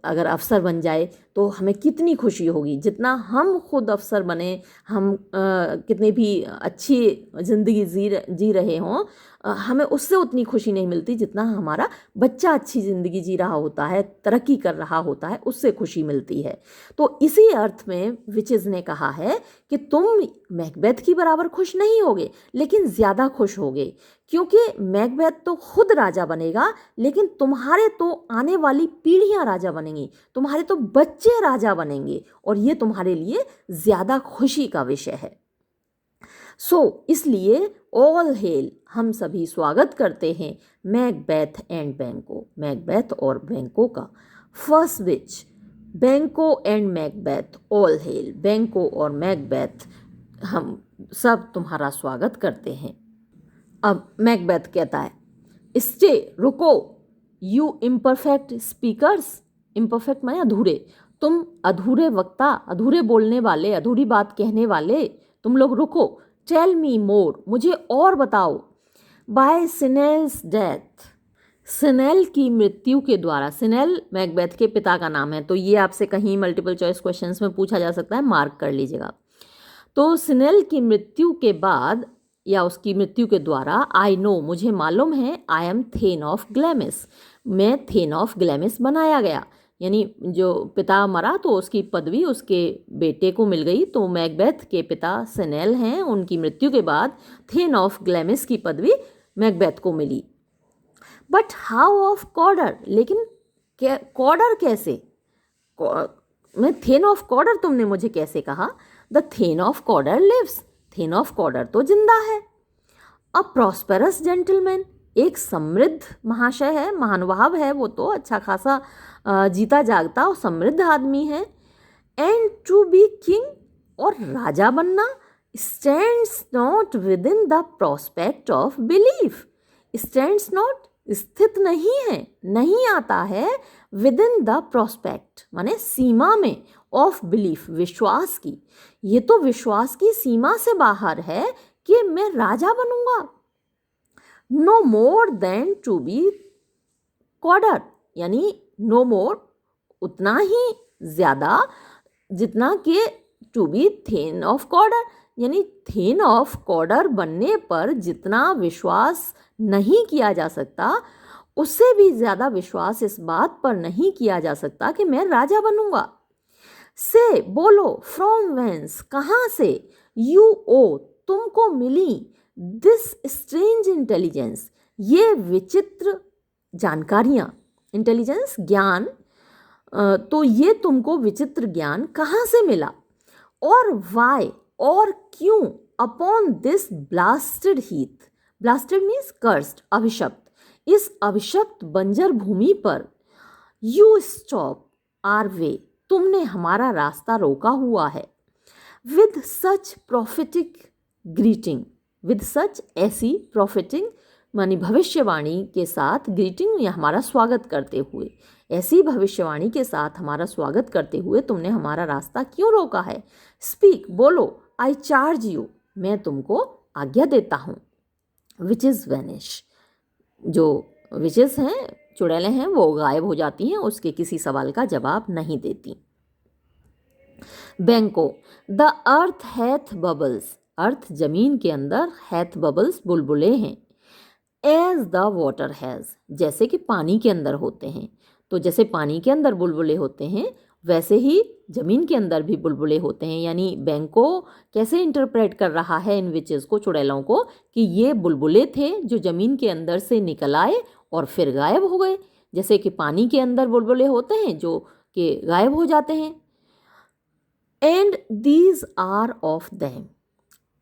अगर अफसर बन जाए तो हमें कितनी खुशी होगी, जितना हम खुद अफसर बने, हम कितनी भी अच्छी ज़िंदगी जी रहे हों, हमें उससे उतनी खुशी नहीं मिलती जितना हमारा बच्चा अच्छी ज़िंदगी जी रहा होता है, तरक्की कर रहा होता है, उससे खुशी मिलती है। तो इसी अर्थ में विचेस ने कहा है कि तुम मैकबेथ की बराबर खुश नहीं होगे लेकिन ज़्यादा खुश होगे, क्योंकि मैकबेथ तो खुद राजा बनेगा लेकिन तुम्हारे तो आने वाली पीढ़ियां राजा बनेंगी, तुम्हारे तो बच्चे राजा बनेंगे और ये तुम्हारे लिए ज़्यादा खुशी का विषय है। इसलिए ऑल हेल, हम सभी स्वागत करते हैं मैकबेथ एंड बैंको, मैकबेथ और बैंको का। फर्स्ट विच, बैंको एंड मैकबेथ, ऑल हेल, बैंको और मैकबेथ, हम सब तुम्हारा स्वागत करते हैं। अब मैकबेथ कहता है, स्टे, रुको, यू इम्परफेक्ट स्पीकर्स, इम्परफेक्ट माने अधूरे, तुम अधूरे वक्ता, अधूरे बोलने वाले, अधूरी बात कहने वाले, तुम लोग रुको। टेल मी मोर, मुझे और बताओ। बाय सिनेल्स डेथ, सिनेल की मृत्यु के द्वारा, सिनेल मैकबेथ के पिता का नाम है, तो ये आपसे कहीं मल्टीपल चॉइस क्वेश्चंस में पूछा जा सकता है, मार्क कर लीजिएगा। तो सिनेल की मृत्यु के बाद या उसकी मृत्यु के द्वारा, आई नो, मुझे मालूम है, आई एम थेन ऑफ ग्लैमिस, मैं थेन ऑफ ग्लैमिस बनाया गया, यानी जो पिता मरा तो उसकी पदवी उसके बेटे को मिल गई। तो मैकबेथ के पिता सिनेल हैं, उनकी मृत्यु के बाद थेन ऑफ ग्लैमिस की पदवी मैकबेथ को मिली। बट हाउ ऑफ कॉर्डर, लेकिन कॉर्डर कैसे, मैं थेन ऑफ कॉर्डर तुमने मुझे कैसे कहा। The thane of Cawdor lives, thane of Cawdor तो जिंदा है। अ प्रॉस्पेरस जेंटलमैन, एक समृद्ध महाशय है, महानुभाव है, वो तो अच्छा खासा जीता जागता और समृद्ध आदमी है। एंड टू बी किंग, और राजा बनना, stands not with in the prospect of belief, stands not, स्थित नहीं है, नहीं आता है, विद इन द प्रोस्पेक्ट माने सीमा में, ऑफ बिलीफ, विश्वास की, ये तो विश्वास की सीमा से बाहर है कि मैं राजा बनूंगा। No more than to be Cawdor, यानी नो मोर, उतना ही ज़्यादा जितना कि to be thane of Cawdor, यानी थेन ऑफ कॉर्डर बनने पर जितना विश्वास नहीं किया जा सकता उससे भी ज़्यादा विश्वास इस बात पर नहीं किया जा सकता कि मैं राजा बनूंगा। से, बोलो, फ्रॉम वेंस, कहाँ से, यू ओ, तुमको मिली, दिस स्ट्रेंज इंटेलिजेंस, ये विचित्र जानकारियाँ, इंटेलिजेंस ज्ञान, तो ये तुमको विचित्र ज्ञान कहाँ से मिला। और वाई, और क्यों, upon this blasted heath, blasted means cursed, अभिशप्त, इस अभिशप्त बंजर भूमि पर, यू स्टॉप आर वे, तुमने हमारा रास्ता रोका हुआ है। With such prophetic greeting, with such, ऐसी, प्रॉफिटिंग मानी भविष्यवाणी के साथ, ग्रीटिंग या हमारा स्वागत करते हुए, ऐसी भविष्यवाणी के साथ हमारा स्वागत करते हुए तुमने हमारा रास्ता क्यों रोका है। स्पीक, बोलो, आई चार्ज यू, मैं तुमको आज्ञा देता हूँ। विचेस वैनिश, जो विचेस हैं, चुड़ैलें हैं, वो गायब हो जाती हैं, उसके किसी सवाल का जवाब नहीं देती। बैंको, द अर्थ हैथ बबल्स, अर्थ जमीन के अंदर, हैथ बबल्स, बुलबुले हैं। एज द वाटर हैज़, जैसे कि पानी के अंदर होते हैं, तो जैसे पानी के अंदर बुलबुले होते हैं वैसे ही जमीन के अंदर भी बुलबुले होते हैं। यानी बैंको कैसे इंटरप्रेट कर रहा है इन विचेस को, चुड़ैलों को, कि ये बुलबुले थे जो जमीन के अंदर से निकल आए और फिर गायब हो गए, जैसे कि पानी के अंदर बुलबुले होते हैं जो कि गायब हो जाते हैं। And these are of them,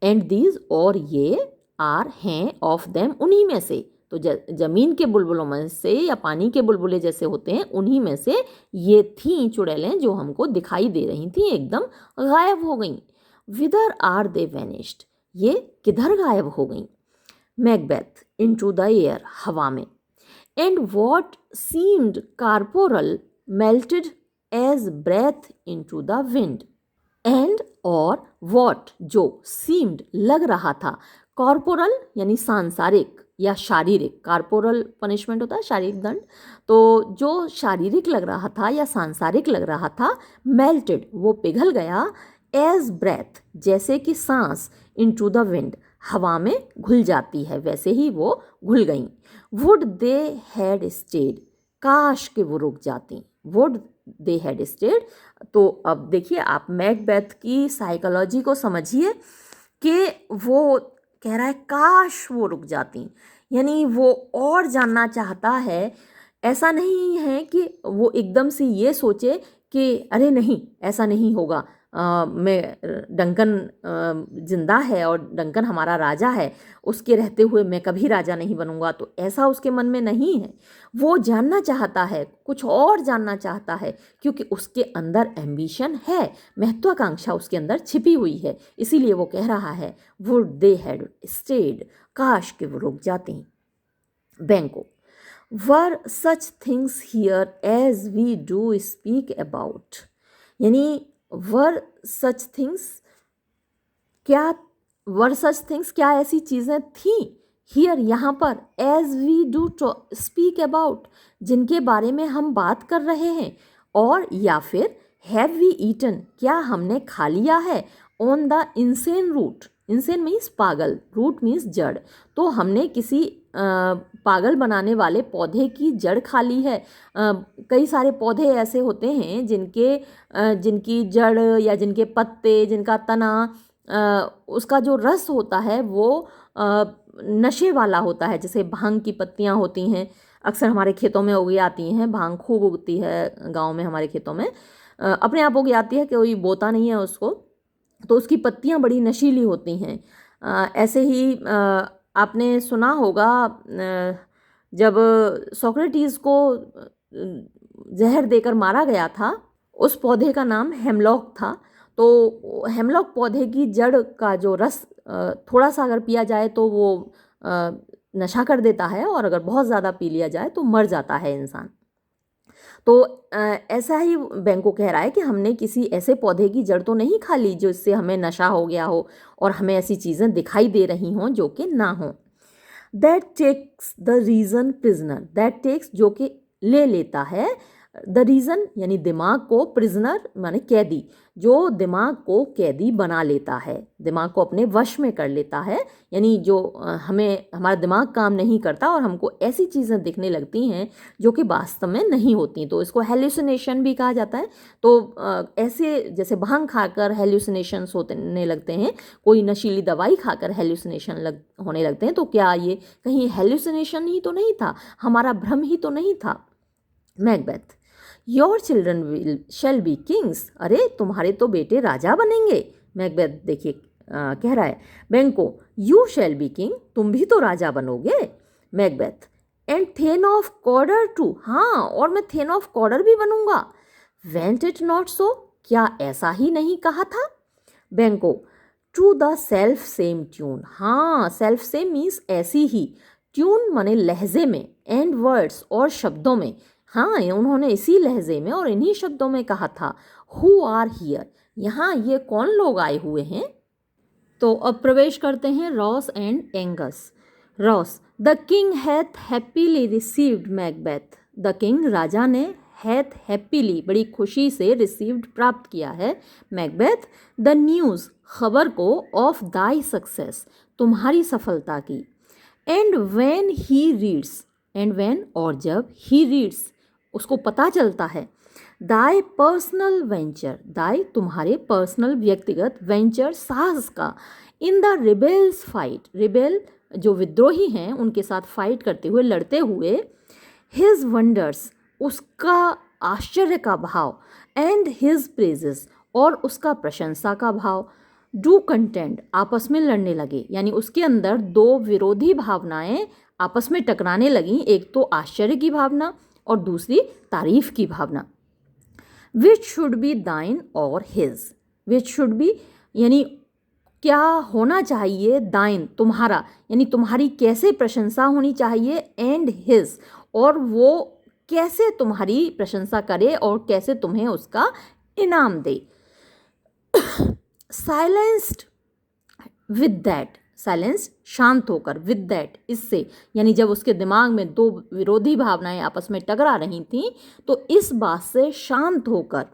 and these, और ये, आर, हैं, ऑफ देम, उन्हीं में से, तो जमीन के बुलबुलों में से या पानी के बुलबुले जैसे होते हैं उन्हीं में से ये थीं चुड़ैलें जो हमको दिखाई दे रही थी, एकदम गायब हो गईं। विदर आर दे वेनिश्ड, ये किधर गायब हो गई। मैकबेथ, इनटू द एयर, हवा में। And what seemed corporal melted as breath into the wind. And और वॉट, जो सीम्ड लग रहा था, कॉर्पोरल यानी सांसारिक या शारीरिक, कार्पोरल पनिशमेंट होता है शारीरिक दंड, तो जो शारीरिक लग रहा था या सांसारिक लग रहा था, मेल्टेड वो पिघल गया, एज ब्रेथ जैसे कि सांस, इनटू द विंड हवा में घुल जाती है, वैसे ही वो घुल गई। वुड दे हैड स्टेड, काश के वो रुक जाती। Would they had state. तो अब देखिए आप मैकबेथ की साइकोलॉजी को समझिए कि वो कह रहा है काश वो रुक जाती, यानी वो और जानना चाहता है। ऐसा नहीं है कि वो एकदम से ये सोचे कि अरे नहीं ऐसा नहीं होगा, मैं डंकन जिंदा है और डंकन हमारा राजा है, उसके रहते हुए मैं कभी राजा नहीं बनूंगा, तो ऐसा उसके मन में नहीं है। वो जानना चाहता है, कुछ और जानना चाहता है, क्योंकि उसके अंदर एम्बिशन है, महत्वाकांक्षा उसके अंदर छिपी हुई है, इसीलिए वो कह रहा है वुड दे हैड स्टेड, काश के वो रुक जाती। Banquo, were such things here as we do speak about, यानी वर सच थिंग्स, क्या वर सच थिंग्स, क्या ऐसी चीज़ें थीं, हियर यहाँ पर, as we do speak about जिनके बारे में हम बात कर रहे हैं, और या फिर हैव वी ईटन, क्या हमने खा लिया है, on the insane root, insane means पागल, रूट मीन्स जड़, तो हमने किसी पागल बनाने वाले पौधे की जड़ खा ली है। कई सारे पौधे ऐसे होते हैं जिनकी जड़ या जिनके पत्ते, जिनका तना, उसका जो रस होता है वो नशे वाला होता है, जैसे भांग की पत्तियां होती हैं, अक्सर हमारे खेतों में उग आती हैं, भांग खूब उगती है गांव में हमारे खेतों में, अपने आप उग आती है, कोई बोता नहीं है उसको, तो उसकी पत्तियां बड़ी नशीली होती हैं। ऐसे ही आपने सुना होगा जब सोक्रेटिस को जहर देकर मारा गया था, उस पौधे का नाम हेमलॉक था, तो हेमलॉक पौधे की जड़ का जो रस थोड़ा सा अगर पिया जाए तो वो नशा कर देता है, और अगर बहुत ज़्यादा पी लिया जाए तो मर जाता है इंसान। तो ऐसा ही बैंको कह रहा है कि हमने किसी ऐसे पौधे की जड़ तो नहीं खा ली जो इससे हमें नशा हो गया हो और हमें ऐसी चीज़ें दिखाई दे रही हों जो कि ना हों। That takes the reason prisoner, that takes जो कि ले लेता है, द रीज़न यानी दिमाग को, प्रिजनर माने कैदी, जो दिमाग को कैदी बना लेता है, दिमाग को अपने वश में कर लेता है, यानी जो हमें, हमारा दिमाग काम नहीं करता और हमको ऐसी चीज़ें दिखने लगती हैं जो कि वास्तव में नहीं होती, तो इसको हेल्यूसिनेशन भी कहा जाता है। तो ऐसे जैसे भांग खाकर हेल्यूसिनेशंस होने लगते हैं, कोई नशीली दवाई खाकर हेल्यूसिनेशन होने लगते हैं, तो क्या ये कहीं हेल्यूसिनेशन ही तो नहीं था, हमारा भ्रम ही तो नहीं था। Macbeth, your children will shall be Kings, अरे तुम्हारे तो बेटे राजा बनेंगे। मैकबेथ देखिए कह रहा है बैंको, यू शैल बी किंग, तुम भी तो राजा बनोगे। Macbeth, and thane of Cawdor too, हाँ और मैं थेन ऑफ कॉर्डर भी बनूंगा। वेंट इट नॉट सो, क्या ऐसा ही नहीं कहा था। Banquo, to the self same tune, हाँ सेल्फ सेम मीन्स ऐसी ही, ट्यून माने लहजे में, एंड वर्ड्स और शब्दों में, हाँ उन्होंने इसी लहजे में और इन्हीं शब्दों में कहा था। हु आर हियर, यहाँ ये कौन लोग आए हुए हैं। तो अब प्रवेश करते हैं Ross and Angus. Ross, the king hath happily received Macbeth, the king राजा ने, हैथ हैप्पीली बड़ी खुशी से, रिसीव्ड प्राप्त किया है, मैकबेथ द न्यूज़ खबर को, ऑफ दाई सक्सेस तुम्हारी सफलता की। And when he reads, and when और जब, ही रीड्स उसको पता चलता है, दाई पर्सनल वेंचर, दाई तुम्हारे पर्सनल व्यक्तिगत, वेंचर साहस का, in the rebels fight, rebel जो विद्रोही हैं उनके साथ फाइट करते हुए, लड़ते हुए, हिज वंडर्स उसका आश्चर्य का भाव, एंड हिज प्रेजेस और उसका प्रशंसा का भाव, डू कंटेंट आपस में लड़ने लगे, यानी उसके अंदर दो विरोधी भावनाएं आपस में टकराने लगी, एक तो आश्चर्य की भावना और दूसरी तारीफ की भावना। विच शुड बी दाइन और हिज, विच शुड बी यानी क्या होना चाहिए, दाइन तुम्हारा, यानी तुम्हारी कैसे प्रशंसा होनी चाहिए, एंड हिज, और वो कैसे तुम्हारी प्रशंसा करे और कैसे तुम्हें उसका इनाम दे। साइलेंस्ड विद दैट, साइलेंस शांत होकर, विद दैट इससे, यानी जब उसके दिमाग में दो विरोधी भावनाएं आपस में टकरा रही थीं तो इस बात से शांत होकर,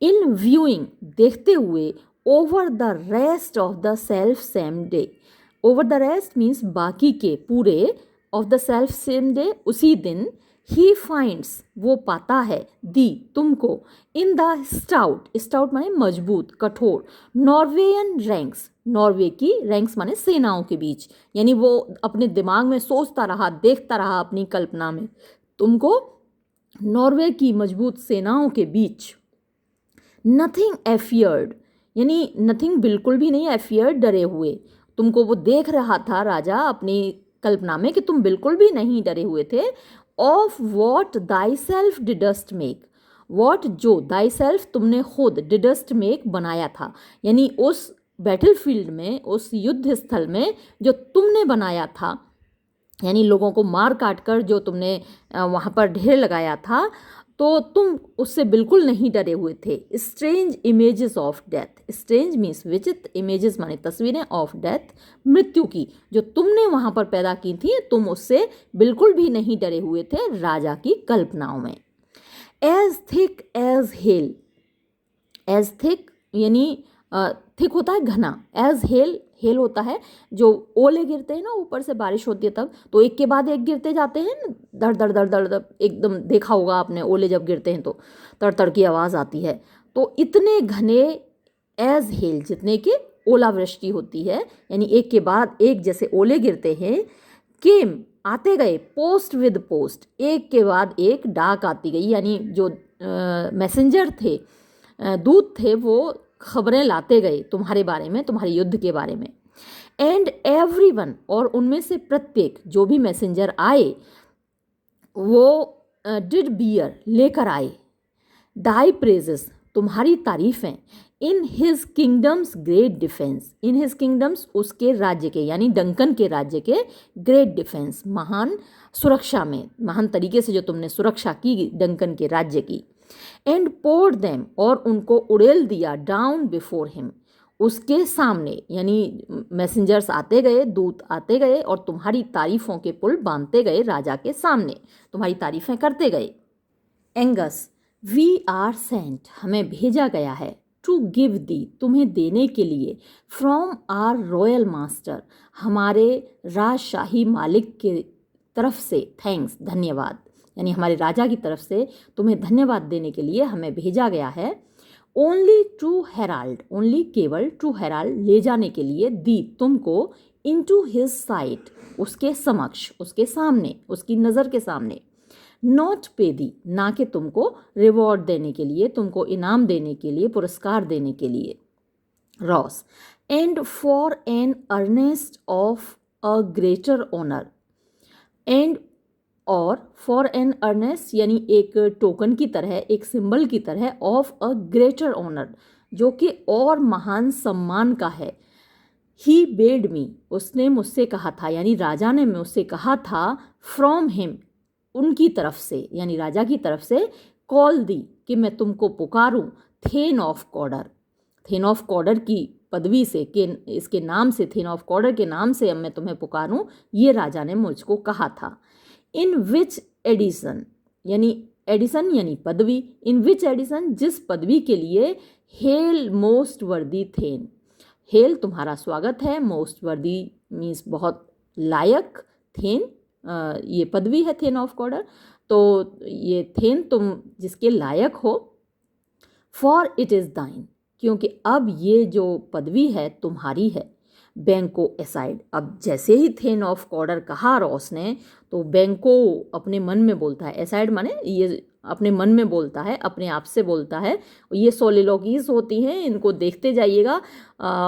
इन व्यूइंग देखते हुए, over the rest of the self same day, over the rest means बाकी के पूरे, of the self same day उसी दिन, ही फाइंड्स वो पाता है, दी तुमको, इन द स्टाउट, स्टाउट माने मजबूत कठोर, नॉर्वेयन रैंक्स, नॉर्वे की रैंक्स माने सेनाओं के बीच, यानी वो अपने दिमाग में सोचता रहा, देखता रहा अपनी कल्पना में, तुमको नॉर्वे की मजबूत सेनाओं के बीच। नथिंग एफियर्ड, यानी नथिंग बिल्कुल भी नहीं, एफियर्ड डरे हुए, तुमको वो देख रहा था राजा अपनी कल्पना में कि तुम बिल्कुल भी नहीं डरे हुए थे। Of what thyself didst make, what जो, दाई सेल्फ तुमने खुद, डिडस्ट मेक बनाया था, यानी उस बैटलफील्ड में, उस युद्ध स्थल में जो तुमने बनाया था, यानी लोगों को मार काट कर जो तुमने वहाँ पर ढेर लगाया था, तो तुम उससे बिल्कुल नहीं डरे हुए थे। Strange images of death, strange means विचित्र, इमेजेस माने तस्वीरें, ऑफ डेथ मृत्यु की, जो तुमने वहाँ पर पैदा की थी, तुम उससे बिल्कुल भी नहीं डरे हुए थे राजा की कल्पनाओं में। As thick as hell, as thick यानी थिक होता है घना, एज हेल, हेल होता है जो ओले गिरते हैं ना, ऊपर से बारिश होती है तब, तो एक के बाद एक गिरते जाते हैं ना, दर दर दर दर दर, एकदम देखा होगा आपने, ओले जब गिरते हैं तो तड़ तड़ की आवाज़ आती है, तो इतने घने, एज हेल जितने की ओलावृष्टि होती है, यानी एक के बाद एक जैसे ओले गिरते हैं, केम आते गए, पोस्ट विद पोस्ट, एक के बाद एक डाक आती गई, यानी जो मैसेंजर थे, दूत थे, वो खबरें लाते गए तुम्हारे बारे में, तुम्हारे युद्ध के बारे में। एंड एवरीवन, और उनमें से प्रत्येक जो भी मैसेंजर आए वो डिड बियर लेकर आए, दाई प्रेजेस तुम्हारी तारीफें, in his kingdom's great defence, in his kingdom's उसके राज्य के, यानी डंकन के राज्य के ग्रेट डिफेंस महान सुरक्षा में, महान तरीके से जो तुमने सुरक्षा की डंकन के राज्य की। एंड पोर्ड देम, और उनको उड़ेल दिया, डाउन बिफोर हिम उसके सामने, यानी मैसेंजर्स आते गए, दूत आते गए और तुम्हारी तारीफों के पुल बांधते गए राजा के सामने, तुम्हारी तारीफें करते गए। एंगस, वी आर सेंट, हमें भेजा गया है, टू गिव दी, तुम्हें देने के लिए, फ्रॉम आर रॉयल मास्टर, हमारे राजशाही मालिक के तरफ से, थैंक्स धन्यवाद, यानी हमारे राजा की तरफ से तुम्हें धन्यवाद देने के लिए हमें भेजा गया है। ओनली टू हेराल्ड, ओनली केवल, टू हेराल्ड ले जाने के लिए, दी तुमको, इनटू हिज साइट उसके समक्ष, उसके सामने, उसकी नज़र के सामने, नॉट पे दी ना कि तुमको रिवॉर्ड देने के लिए, तुमको इनाम देने के लिए, पुरस्कार देने के लिए। Ross, and for an earnest of a greater honour, and और फॉर एन अर्नेस्ट यानी एक टोकन की तरह, एक सिंबल की तरह, ऑफ अ ग्रेटर ऑनर जो कि और महान सम्मान का है। ही बेड मी, उसने मुझसे कहा था, यानी राजा ने मुझसे कहा था, फ्रॉम हिम उनकी तरफ से, यानी राजा की तरफ से, कॉल दी कि मैं तुमको पुकारूं, then of Cawdor, thane of Cawdor की पदवी से, कि इसके नाम से, थेन ऑफ कॉर्डर के नाम से अब मैं तुम्हें पुकारूं, ये राजा ने मुझको कहा था। इन विच एडिशन, यानी एडिशन यानी पदवी, इन विच एडिशन जिस पदवी के लिए, हेल मोस्ट वर्दी थेन, हेल तुम्हारा स्वागत है, मोस्ट वर्दी मीन्स बहुत लायक, थेन ये पदवी है, थेन ऑफ कॉर्डर, तो ये थेन तुम जिसके लायक हो, फॉर इट इज़ दाइन क्योंकि अब ये जो पदवी है तुम्हारी है। बैंको एसाइड, अब जैसे ही थेन ऑफ कॉर्डर कहा रॉस ने, तो बैंको अपने मन में बोलता है, एसाइड माने ये अपने मन में बोलता है, अपने आप से बोलता है। ये सोलिलोकीज होती हैं, इनको देखते जाइएगा,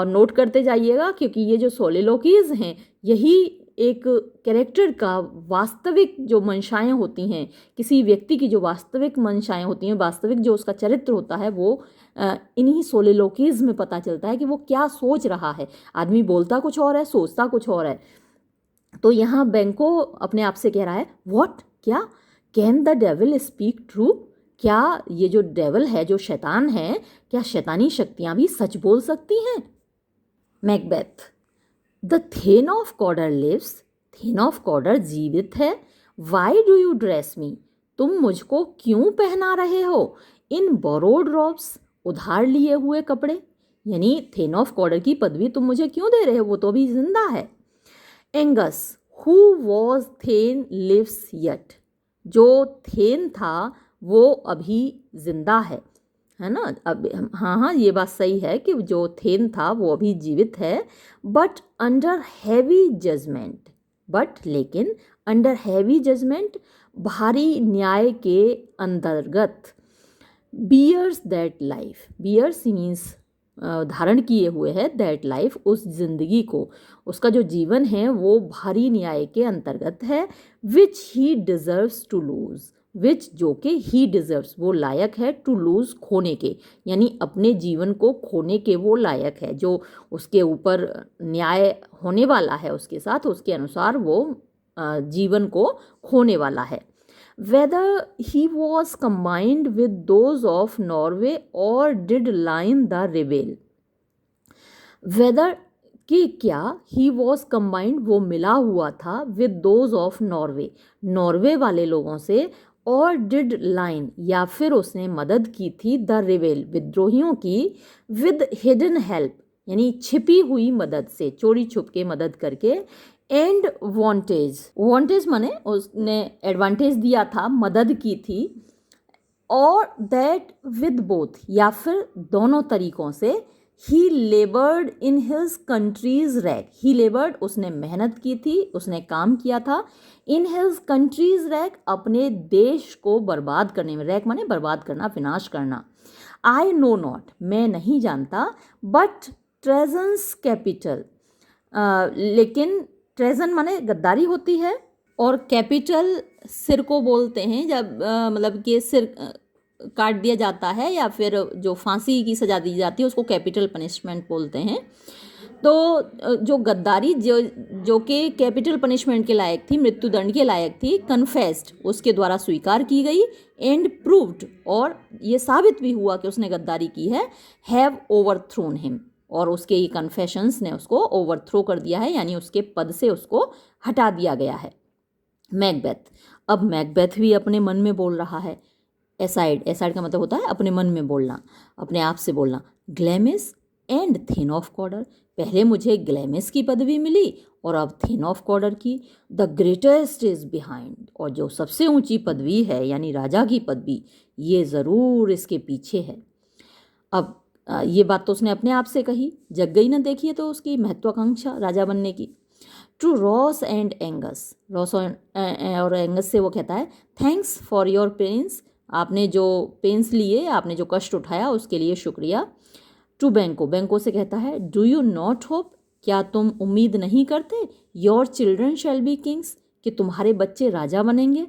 नोट करते जाइएगा, क्योंकि ये जो सोलिलोकीज हैं यही एक कैरेक्टर का वास्तविक जो मंशाएं होती हैं, किसी व्यक्ति की जो वास्तविक मंशाएं होती हैं, वास्तविक जो उसका चरित्र होता है, वो इन्हीं सोलिलोकीज में पता चलता है कि वो क्या सोच रहा है। आदमी बोलता कुछ और है, सोचता कुछ और है। तो यहाँ बेंको अपने आप से कह रहा है, व्हाट, क्या, can the devil speak true, क्या ये जो डेविल है, जो शैतान है, क्या शैतानी शक्तियाँ भी सच बोल सकती हैं। Macbeth, the thane of Cawdor lives, thane of Cawdor जीवित है। Why do you dress me, तुम मुझको क्यों पहना रहे हो। इन बोरोड रॉब्स, उधार लिए हुए कपड़े, यानी थेन ऑफ कॉर्डर की पदवी तुम मुझे क्यों दे रहे हो, वो तो अभी जिंदा है। Angus, who was thane lives yet, जो थेन था वो अभी जिंदा है ना। अब हाँ, ये बात सही है कि जो थेन था वो अभी जीवित है। But under heavy judgement, but लेकिन अंडर हैवी जजमेंट, भारी न्याय के अंतर्गत। Bears that life, bears means धारण किए हुए है, दैट लाइफ, उस जिंदगी को, उसका जो जीवन है वो भारी न्याय के अंतर्गत है। विच ही डिजर्व्स टू लूज, विच जो कि ही डिजर्व्स, वो लायक है, टू लूज, खोने के, यानी अपने जीवन को खोने के वो लायक है। जो उसके ऊपर न्याय होने वाला है उसके साथ, उसके अनुसार वो जीवन को खोने वाला है। Whether he was combined with those of Norway or did line the rebel, whether कि क्या he was combined, वो मिला हुआ था, with those of Norway, Norway वाले लोगों से, और did line, या फिर उसने मदद की थी, the rebel, विद्रोहियों की, with hidden help, यानी छिपी हुई मदद से, चोरी छुप के मदद करके। एंड वांटेज, वांटेज माने उसने एडवांटेज दिया था, मदद की थी। और दैट विद बोथ, या फिर दोनों तरीकों से। He laboured in his country's wreck, he laboured, उसने मेहनत की थी, उसने काम किया था। इन हिज कंट्रीज रैक, अपने देश को बर्बाद करने में, रैक माने बर्बाद करना, विनाश करना। आई नो नॉट, मैं नहीं जानता। बट ट्रेजन्स कैपिटल, लेकिन ट्रेजन माने गद्दारी होती है, और कैपिटल सिर को बोलते हैं, जब मतलब कि सिर काट दिया जाता है या फिर जो फांसी की सज़ा दी जाती है उसको कैपिटल पनिशमेंट बोलते हैं। तो जो गद्दारी जो कि कैपिटल पनिशमेंट के लायक थी, मृत्युदंड के लायक थी, कन्फेस्ड, उसके द्वारा स्वीकार की गई। एंड प्रूव्ड, और ये साबित भी हुआ कि उसने गद्दारी की है। हैव ओवरथ्रोन हिम, और उसके ये कन्फेशंस ने उसको ओवरथ्रो कर दिया है, यानी उसके पद से उसको हटा दिया गया है। मैकबेथ, अब मैकबेथ भी अपने मन में बोल रहा है। एसाइड, एसाइड का मतलब होता है अपने मन में बोलना, अपने आप से बोलना। ग्लैमिस एंड थेन ऑफ कॉर्डर, पहले मुझे ग्लैमिस की पदवी मिली और अब थेन ऑफ कॉर्डर की। द ग्रेटेस्ट इज बिहाइंड, और जो सबसे ऊंची पदवी है यानी राजा की पदवी, ये ज़रूर इसके पीछे है। अब ये बात तो उसने अपने आप से कही, जग गई ना देखिए तो उसकी महत्वाकांक्षा राजा बनने की। To Ross and Angus, Ross और एंगस से वो कहता है, थैंक्स फॉर योर पेंस, आपने जो पेंस लिए, आपने जो कष्ट उठाया उसके लिए शुक्रिया। टू बेंको, बेंको से कहता है, डू यू नॉट होप, क्या तुम उम्मीद नहीं करते, your children shall be Kings, कि तुम्हारे बच्चे राजा बनेंगे।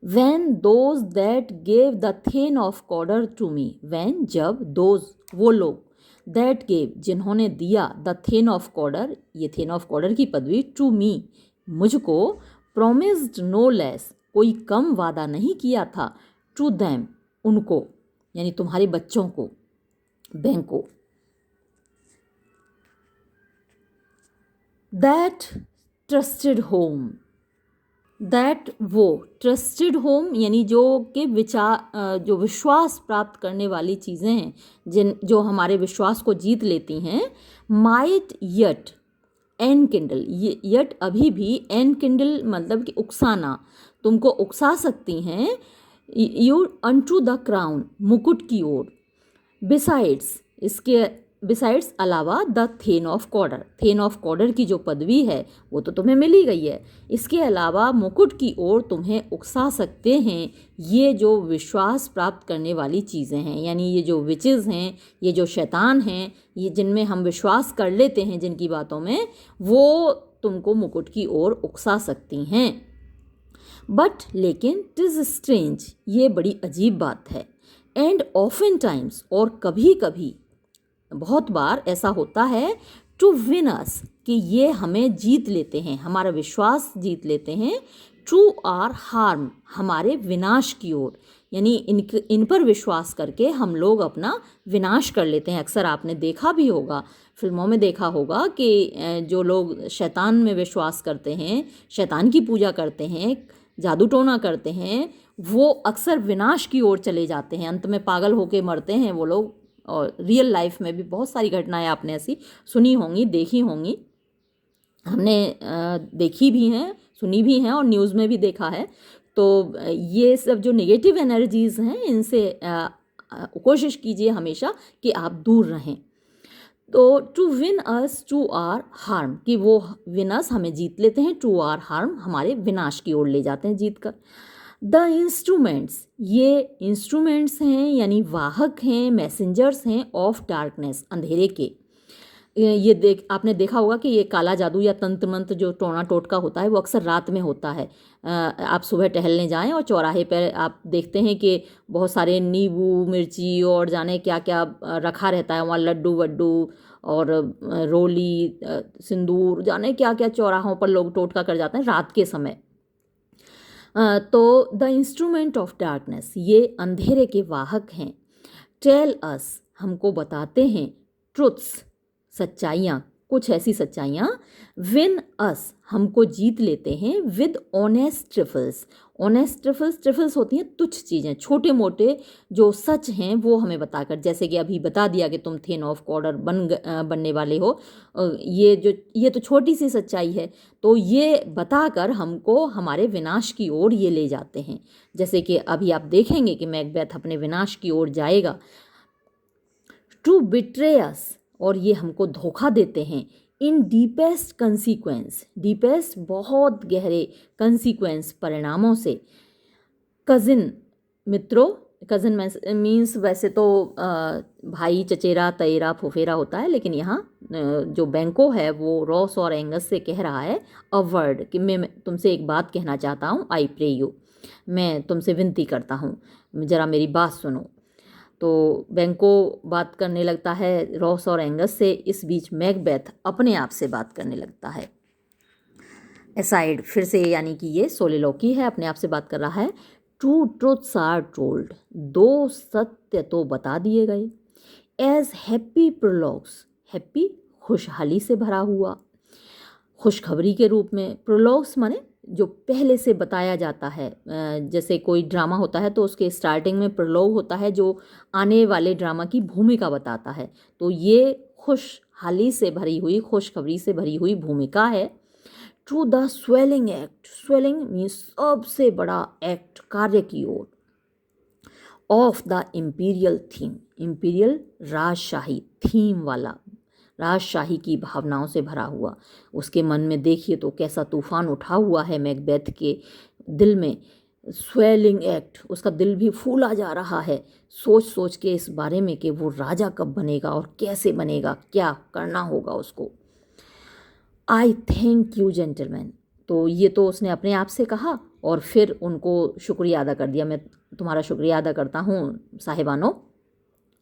When those that gave the thane of Cawdor to me, when, जब, those, वो लोग, that gave, जिन्होंने दिया, the thane of Cawdor, ये thane of Cawdor की पदवी, to me, मुझको, promised no less, कोई कम वादा नहीं किया था, to them, उनको, यानी तुम्हारे बच्चों को, बेंको। that trusted home, दैट, वो, ट्रस्टेड होम, यानी जो कि जो विश्वास प्राप्त करने वाली चीज़ें हैं, जो हमारे विश्वास को जीत लेती हैं। माइट यट एन किंडल, ये यट अभी भी, एन किंडल मतलब कि उकसाना, तुमको उकसा सकती हैं। यू अनटू द क्राउन, मुकुट की ओर। बिसाइड्स, इसके बिसाइड्स अलावा, the thane of Cawdor, thane of Cawdor की जो पदवी है वो तो तुम्हें मिल ही गई है, इसके अलावा मुकुट की ओर तुम्हें उकसा सकते हैं ये जो विश्वास प्राप्त करने वाली चीज़ें हैं, यानी ये जो विचेस हैं, ये जो शैतान हैं, ये जिनमें हम विश्वास कर लेते हैं, जिनकी बातों में, वो तुमको मुकुट की ओर उकसा सकती हैं। बट लेकिन टिज स्ट्रेंज, ये बड़ी अजीब बात है। एंड ऑफन टाइम्स, और कभी कभी, बहुत बार ऐसा होता है, टू विन अस, कि ये हमें जीत लेते हैं, हमारा विश्वास जीत लेते हैं, टू आर हार्म, हमारे विनाश की ओर, यानी इन पर विश्वास करके हम लोग अपना विनाश कर लेते हैं। अक्सर आपने देखा भी होगा, फिल्मों में देखा होगा कि जो लोग शैतान में विश्वास करते हैं, शैतान की पूजा करते हैं, जादू टोना करते हैं, वो अक्सर विनाश की ओर चले जाते हैं, अंत में पागल होके मरते हैं वो लोग। और रियल लाइफ में भी बहुत सारी घटनाएं आपने ऐसी सुनी होंगी, देखी होंगी, हमने देखी भी हैं, सुनी भी हैं, और न्यूज़ में भी देखा है। तो ये सब जो नेगेटिव एनर्जीज़ हैं, इनसे कोशिश कीजिए हमेशा कि आप दूर रहें। तो to win us to our harm, कि वो विन अस, हमें जीत लेते हैं, टू आर हार्म, हमारे विनाश की ओर ले जाते हैं जीत कर। द इंस्ट्रूमेंट्स, ये इंस्ट्रूमेंट्स हैं यानी वाहक हैं, मैसेंजर्स हैं, ऑफ डार्कनेस, अंधेरे के। ये आपने देखा होगा कि ये काला जादू या तंत्र मंत्र जो टोना टोटका होता है वो अक्सर रात में होता है। आप सुबह टहलने जाएं और चौराहे पर आप देखते हैं कि बहुत सारे नींबू मिर्ची और जाने क्या क्या रखा रहता है वहाँ, लड्डू वड्डू और रोली, सिंदूर, जाने क्या क्या चौराहों पर लोग टोटका कर जाते हैं रात के समय। तो द इंस्ट्रूमेंट ऑफ डार्कनेस, ये अंधेरे के वाहक हैं। टेल अस, हमको बताते हैं, ट्रुथ्स, सच्चाइयाँ, कुछ ऐसी सच्चाइयाँ। विन अस, हमको जीत लेते हैं, with honest trifles. Honest trifles, trifles होती हैं तुच्छ चीज़ें, छोटे मोटे जो सच हैं वो हमें बताकर, जैसे कि अभी बता दिया कि तुम थेन ऑफ कॉर्डर बनने वाले हो, ये तो छोटी सी सच्चाई है, तो ये बताकर हमको हमारे विनाश की ओर ये ले जाते हैं। जैसे कि अभी आप देखेंगे कि मैकबेथ अपने विनाश की ओर जाएगा। टू बिट्रे अस, और ये हमको धोखा देते हैं, इन डीपेस्ट कंसीक्वेंस, डीपेस्ट बहुत गहरे, कंसीक्वेंस परिणामों से। कज़िन, मित्रों, कज़िन मीन्स वैसे तो भाई, चचेरा, तएरा, फुफेरा होता है, लेकिन यहाँ जो बैंको है वो रॉस और एंगस से कह रहा है अ वर्ड, कि मैं तुमसे एक बात कहना चाहता हूँ, आई प्रे यू, मैं तुमसे विनती करता हूँ, ज़रा मेरी बात सुनो। तो बैंको बात करने लगता है रॉस और एंगस से, इस बीच मैकबेथ अपने आप से बात करने लगता है। एसाइड, फिर से, यानी कि ये सोलिलोकी है, अपने आप से बात कर रहा है। टू ट्रुथ्स आर टोल्ड, दो सत्य तो बता दिए गए। एज हैप्पी प्रोलॉग्स, हैप्पी खुशहाली से भरा हुआ, खुशखबरी के रूप में। प्रोलॉग्स माने जो पहले से बताया जाता है, जैसे कोई ड्रामा होता है तो उसके स्टार्टिंग में प्रोलॉग होता है जो आने वाले ड्रामा की भूमिका बताता है। तो ये खुशहाली से भरी हुई, खुशखबरी से भरी हुई भूमिका है। To the swelling act, swelling means सबसे बड़ा एक्ट, कार्य की ओर। Of the imperial theme, imperial राजशाही, थीम वाला, राजशाही की भावनाओं से भरा हुआ। उसके मन में देखिए तो कैसा तूफान उठा हुआ है मैकबेथ के दिल में। स्वेलिंग एक्ट, उसका दिल भी फूला जा रहा है सोच सोच के इस बारे में कि वो राजा कब बनेगा और कैसे बनेगा, क्या करना होगा उसको। आई थैंक यू जेंटलमैन, तो ये तो उसने अपने आप से कहा और फिर उनको शुक्रिया अदा कर दिया, मैं तुम्हारा शुक्रिया अदा करता हूँ साहिबानों,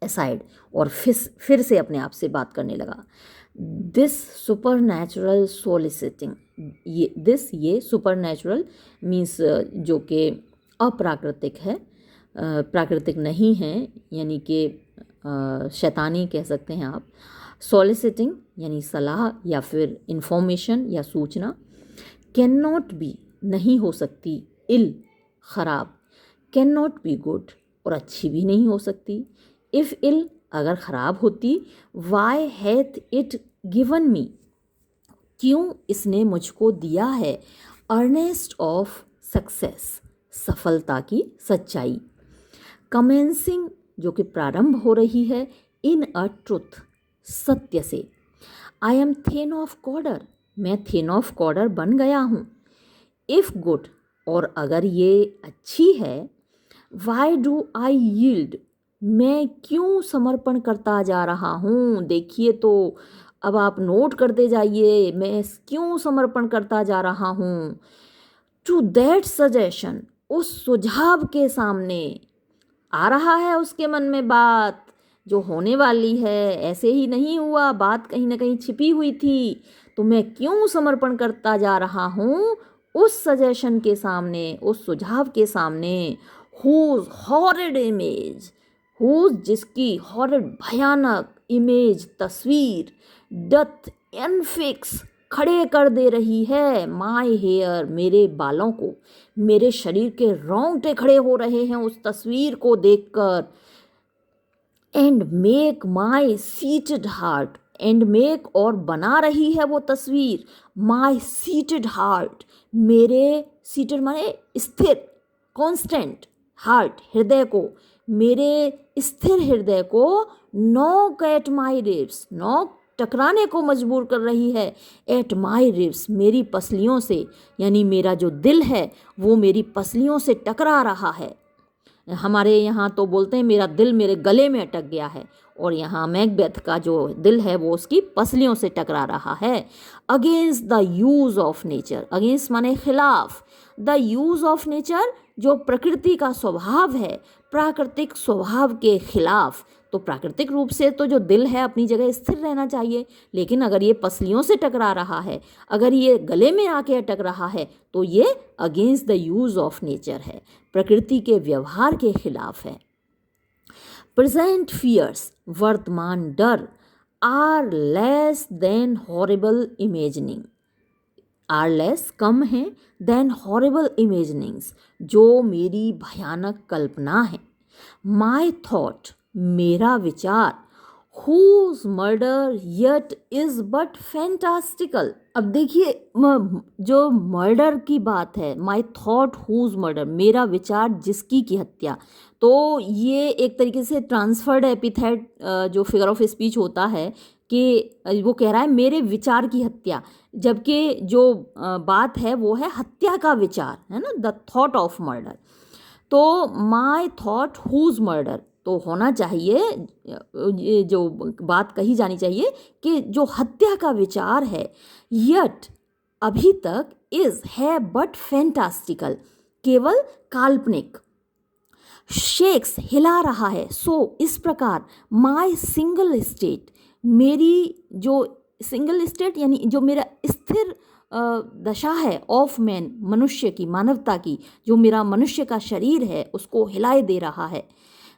एसाइड, और फिर से अपने आप से बात करने लगा। दिस सुपर नेचुरल सोलिसिटिंग, ये सुपर नेचुरल मीन्स जो कि अप्राकृतिक है, प्राकृतिक नहीं है, यानी कि शैतानी कह सकते हैं आप। सॉलिसिटिंग यानी सलाह या फिर इंफॉर्मेशन या सूचना। कैन नॉट बी, नहीं हो सकती, इल, खराब, कैन नॉट बी गुड, और अच्छी भी नहीं हो सकती। इफ़ इल, अगर ख़राब होती। Why hath it given me, क्यों इसने मुझको दिया है। अर्नेस्ट ऑफ सक्सेस, सफलता की सच्चाई। कमेंसिंग, जो कि प्रारंभ हो रही है। इन अ ट्रुथ, सत्य से। आई एम थेन ऑफ कॉर्डर, मैं थेन ऑफ कॉर्डर बन गया हूँ। इफ़ गुड, और अगर ये अच्छी है। वाई डू आई यील्ड, मैं क्यों समर्पण करता जा रहा हूँ। देखिए तो अब आप नोट करते जाइए मैं क्यों समर्पण करता जा रहा हूँ। टू दैट सजेशन, उस सुझाव के सामने आ रहा है उसके मन में बात जो होने वाली है, ऐसे ही नहीं हुआ, बात कहीं ना कहीं छिपी हुई थी। तो मैं क्यों समर्पण करता जा रहा हूँ उस सजेशन के सामने, उस सुझाव के सामने। हुज हॉरिड इमेज, हुज जिसकी हॉरिड भयानक इमेज तस्वीर डथ एनफिक्स खड़े कर दे रही है माय हेयर मेरे बालों को, मेरे शरीर के रोंगटे खड़े हो रहे हैं उस तस्वीर को देखकर। And make my seated heart, and make और बना रही है वो तस्वीर माय सीटेड हार्ट, मेरे सीटेड माने स्थिर, कांस्टेंट, हार्ट हृदय को, मेरे स्थिर हृदय को knock at my ribs, knock टकराने को मजबूर कर रही है, एट माय रिब्स मेरी पसलियों से, यानी मेरा जो दिल है वो मेरी पसलियों से टकरा रहा है। हमारे यहाँ तो बोलते हैं मेरा दिल मेरे गले में अटक गया है, और यहाँ मैकबेथ का जो दिल है वो उसकी पसलियों से टकरा रहा है। Against the use of nature, against माने खिलाफ, द यूज़ ऑफ नेचर जो प्रकृति का स्वभाव है, प्राकृतिक स्वभाव के खिलाफ। तो प्राकृतिक रूप से तो जो दिल है अपनी जगह स्थिर रहना चाहिए, लेकिन अगर ये पसलियों से टकरा रहा है, अगर ये गले में आके अटक रहा है, तो ये against the use of nature है, प्रकृति के व्यवहार के खिलाफ है। प्रेजेंट फियर्स, वर्तमान डर, are less than horrible imaginings, are less कम है, देन हॉरिबल इमेजिनिंग्स जो मेरी भयानक कल्पना है। माई थॉट मेरा विचार, whose murder yet is but fantastical. अब देखिए जो मर्डर की बात है, माई थॉट हुज मर्डर मेरा विचार जिसकी की हत्या, तो ये एक तरीके से ट्रांसफर्ड एपिथेट जो फिगर ऑफ स्पीच होता है कि वो कह रहा है मेरे विचार की हत्या, जबकि जो बात है वो है हत्या का विचार, है ना, द थॉट ऑफ मर्डर। तो माई थॉट हुज मर्डर तो होना चाहिए, जो बात कही जानी चाहिए कि जो हत्या का विचार है, यट अभी तक, इज है बट फैंटास्टिकल केवल काल्पनिक, शेक्स हिला रहा है, सो इस प्रकार, माई सिंगल स्टेट मेरी जो सिंगल स्टेट यानी जो मेरा स्थिर दशा है, ऑफ मैन मनुष्य की, मानवता की, जो मेरा मनुष्य का शरीर है उसको हिलाए दे रहा है।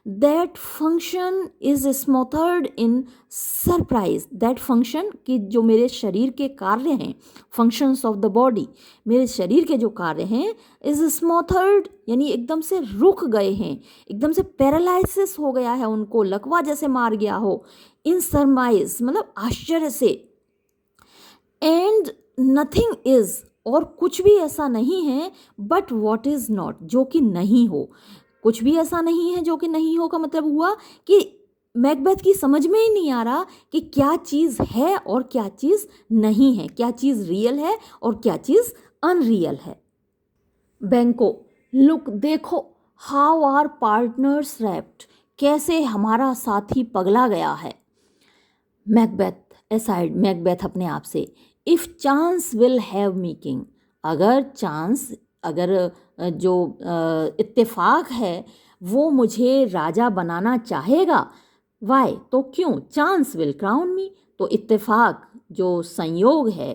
That function is smothered in surprise, that function कि जो मेरे शरीर के कार्य हैं, फंक्शंस ऑफ द बॉडी, मेरे शरीर के जो कार्य हैं, इज स्मॉथर्ड यानी एकदम से रुक गए हैं, एकदम से पैरालाइसिस हो गया है, उनको लकवा जैसे मार गया हो, इन सरमाइज मतलब आश्चर्य से। एंड नथिंग इज और कुछ भी ऐसा नहीं है, बट वॉट इज नॉट जो कि नहीं हो, कुछ भी ऐसा नहीं है जो कि नहीं हो का मतलब हुआ कि मैकबेथ की समझ में ही नहीं आ रहा कि क्या चीज़ है और क्या चीज़ नहीं है, क्या चीज़ रियल है और क्या चीज़ अनरियल है। बैंको, लुक देखो, हाउ आर पार्टनर्स रैप्ड, कैसे हमारा साथी पगला गया है। मैकबेथ एसाइड, मैकबेथ अपने आप से, if chance will have me king, अगर चांस, अगर जो इत्तेफाक है वो मुझे राजा बनाना चाहेगा, वाई तो क्यों, चांस विल क्राउन मी, तो इत्तेफाक जो संयोग है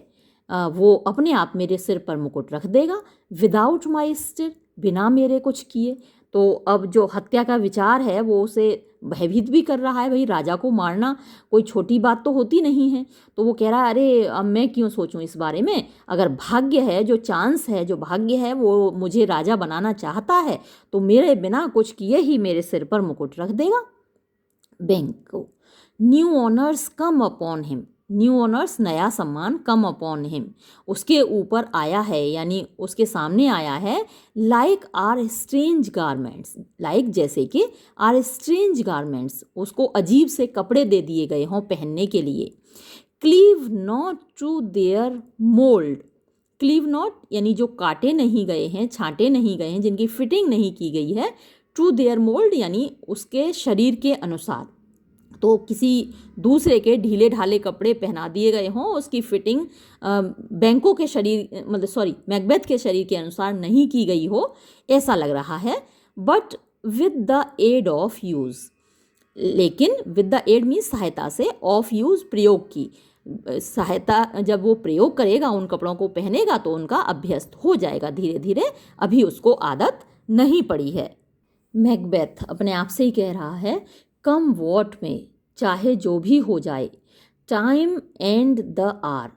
वो अपने आप मेरे सिर पर मुकुट रख देगा, विदाउट माई स्टिर बिना मेरे कुछ किए। तो अब जो हत्या का विचार है वो उसे भयभीत भी कर रहा है, भाई राजा को मारना कोई छोटी बात तो होती नहीं है। तो वो कह रहा है अरे अब मैं क्यों सोचूं इस बारे में, अगर भाग्य है, जो चांस है, जो भाग्य है वो मुझे राजा बनाना चाहता है तो मेरे बिना कुछ किए ही मेरे सिर पर मुकुट रख देगा। बैंको, new honours come upon him, new honours नया सम्मान, कम अपॉन हिम उसके ऊपर आया है यानी उसके सामने आया है, like our strange garments, like जैसे कि आर स्ट्रेंज गारमेंट्स उसको अजीब से कपड़े दे दिए गए हों पहनने के लिए। Cleave not to their mould, cleave not यानी जो काटे नहीं गए हैं, छांटे नहीं गए हैं, जिनकी फिटिंग नहीं की गई है, टू देयर मोल्ड यानी उसके शरीर के अनुसार, तो किसी दूसरे के ढीले ढाले कपड़े पहना दिए गए हों, उसकी फिटिंग बैंको के शरीर मैकबेथ के शरीर के अनुसार नहीं की गई हो, ऐसा लग रहा है। But with the aid of use, लेकिन विद द एड मीन्स सहायता से, ऑफ यूज़ प्रयोग की, सहायता जब वो प्रयोग करेगा, उन कपड़ों को पहनेगा तो उनका अभ्यस्त हो जाएगा धीरे धीरे, अभी उसको आदत नहीं पड़ी है। मैकबेथ अपने आप से ही कह रहा है, कम वॉट में, चाहे जो भी हो जाए, टाइम एंड द आर,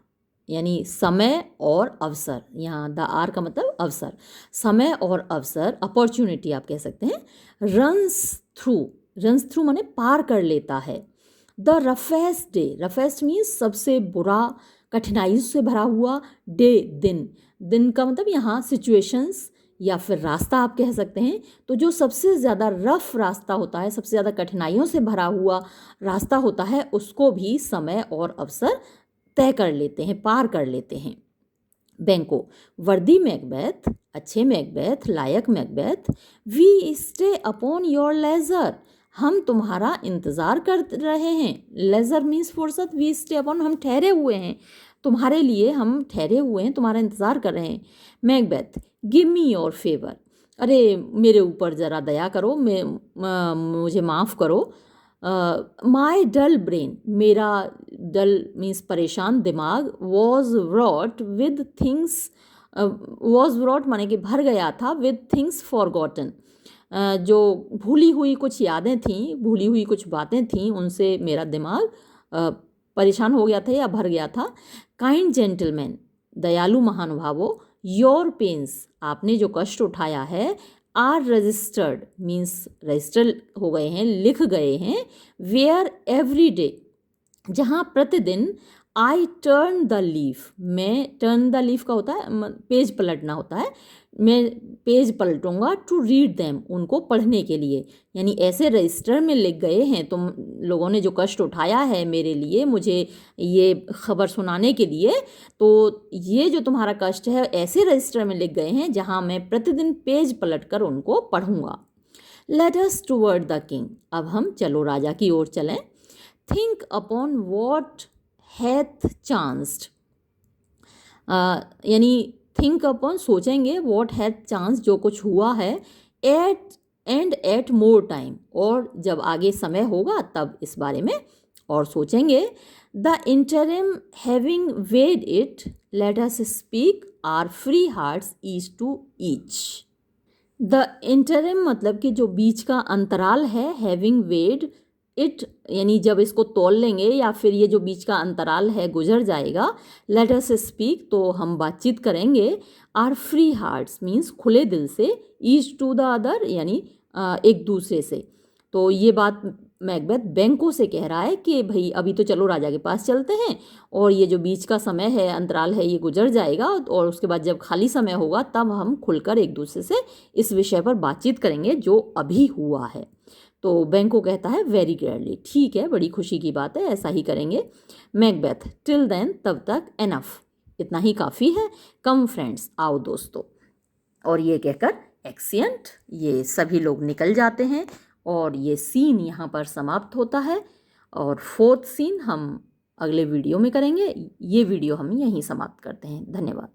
यानी समय और अवसर, यहाँ द आर का मतलब अवसर, समय और अवसर, अपॉर्चुनिटी आप कह सकते हैं, रन्स थ्रू माने पार कर लेता है। The roughest day, roughest means सबसे बुरा, कठिनाई से भरा हुआ, डे दिन का मतलब यहाँ सिचुएशंस या फिर रास्ता आप कह सकते हैं। तो जो सबसे ज़्यादा रफ रास्ता होता है, सबसे ज़्यादा कठिनाइयों से भरा हुआ रास्ता होता है, उसको भी समय और अवसर तय कर लेते हैं, पार कर लेते हैं। बैंको, वर्दी मैकबेथ, अच्छे मैकबेथ, लायक Macbeth, we stay upon your leisure, हम तुम्हारा इंतज़ार कर रहे हैं। लेजर मीन्स फुर्सत, वी स्टे अपॉन, हम ठहरे हुए हैं, तुम्हारे लिए हम ठहरे हुए हैं, तुम्हारा इंतज़ार कर रहे हैं। Macbeth, give me your favour, अरे मेरे ऊपर ज़रा दया करो, मुझे माफ़ करो। माई डल ब्रेन, मेरा डल मीन्स परेशान दिमाग, वॉज व्रॉट विद थिंग्स, वॉज व्रॉट माने कि भर गया था, विद थिंग्स फॉरगॉटन, जो भूली हुई कुछ यादें थीं, भूली हुई कुछ बातें थीं, उनसे मेरा दिमाग परेशान हो गया था या भर गया था। काइंड जेंटलमैन, दयालु महानुभावों, योर पेन्स, आपने जो कष्ट उठाया है, आर रजिस्टर्ड मीन्स रजिस्टर हो गए हैं, लिख गए हैं, वेयर एवरी डे, जहाँ प्रतिदिन, आई टर्न द लीफ, मैं, टर्न द लीफ का होता है पेज पलटना होता है, मैं पेज पलटूंगा, टू रीड देम, उनको पढ़ने के लिए, यानी ऐसे रजिस्टर में लिख गए हैं, तुम लोगों ने जो कष्ट उठाया है मेरे लिए, मुझे ये खबर सुनाने के लिए, तो ये जो तुम्हारा कष्ट है ऐसे रजिस्टर में लिख गए हैं जहाँ मैं प्रतिदिन पेज पलट कर उनको पढ़ूंगा। Let us toward the king, अब हम चलो राजा की ओर चलें। Think upon what hath chanced, यानी थिंक अपॉन सोचेंगे, वॉट हैथ चांस जो कुछ हुआ है, एट मोर टाइम, और जब आगे समय होगा तब इस बारे में और सोचेंगे। The interim having weighed it, let us speak our free hearts each to each. The interim मतलब कि जो बीच का अंतराल है, हैविंग वेड इट यानी जब इसको तौल लेंगे या फिर ये जो बीच का अंतराल है गुजर जाएगा, लेट अस स्पीक तो हम बातचीत करेंगे, आर फ्री हार्ट्स मीन्स खुले दिल से, ईच टू द अदर यानी एक दूसरे से। तो ये बात मैकबेथ बैंको से कह रहा है कि भाई अभी तो चलो राजा के पास चलते हैं, और ये जो बीच का समय है, अंतराल है, ये गुजर जाएगा, और उसके बाद जब खाली समय होगा तब हम खुलकर एक दूसरे से इस विषय पर बातचीत करेंगे जो अभी हुआ है। तो बैंको कहता है वेरी ग्लैडली, ठीक है, बड़ी खुशी की बात है, ऐसा ही करेंगे। मैकबेथ, टिल देन, तब तक, एनफ, इतना ही काफ़ी है, कम फ्रेंड्स, आओ दोस्तों, और ये कहकर एक्सिएंट, ये सभी लोग निकल जाते हैं और ये सीन यहाँ पर समाप्त होता है। और फोर्थ सीन हम अगले वीडियो में करेंगे। ये वीडियो हम यहीं समाप्त करते हैं। धन्यवाद।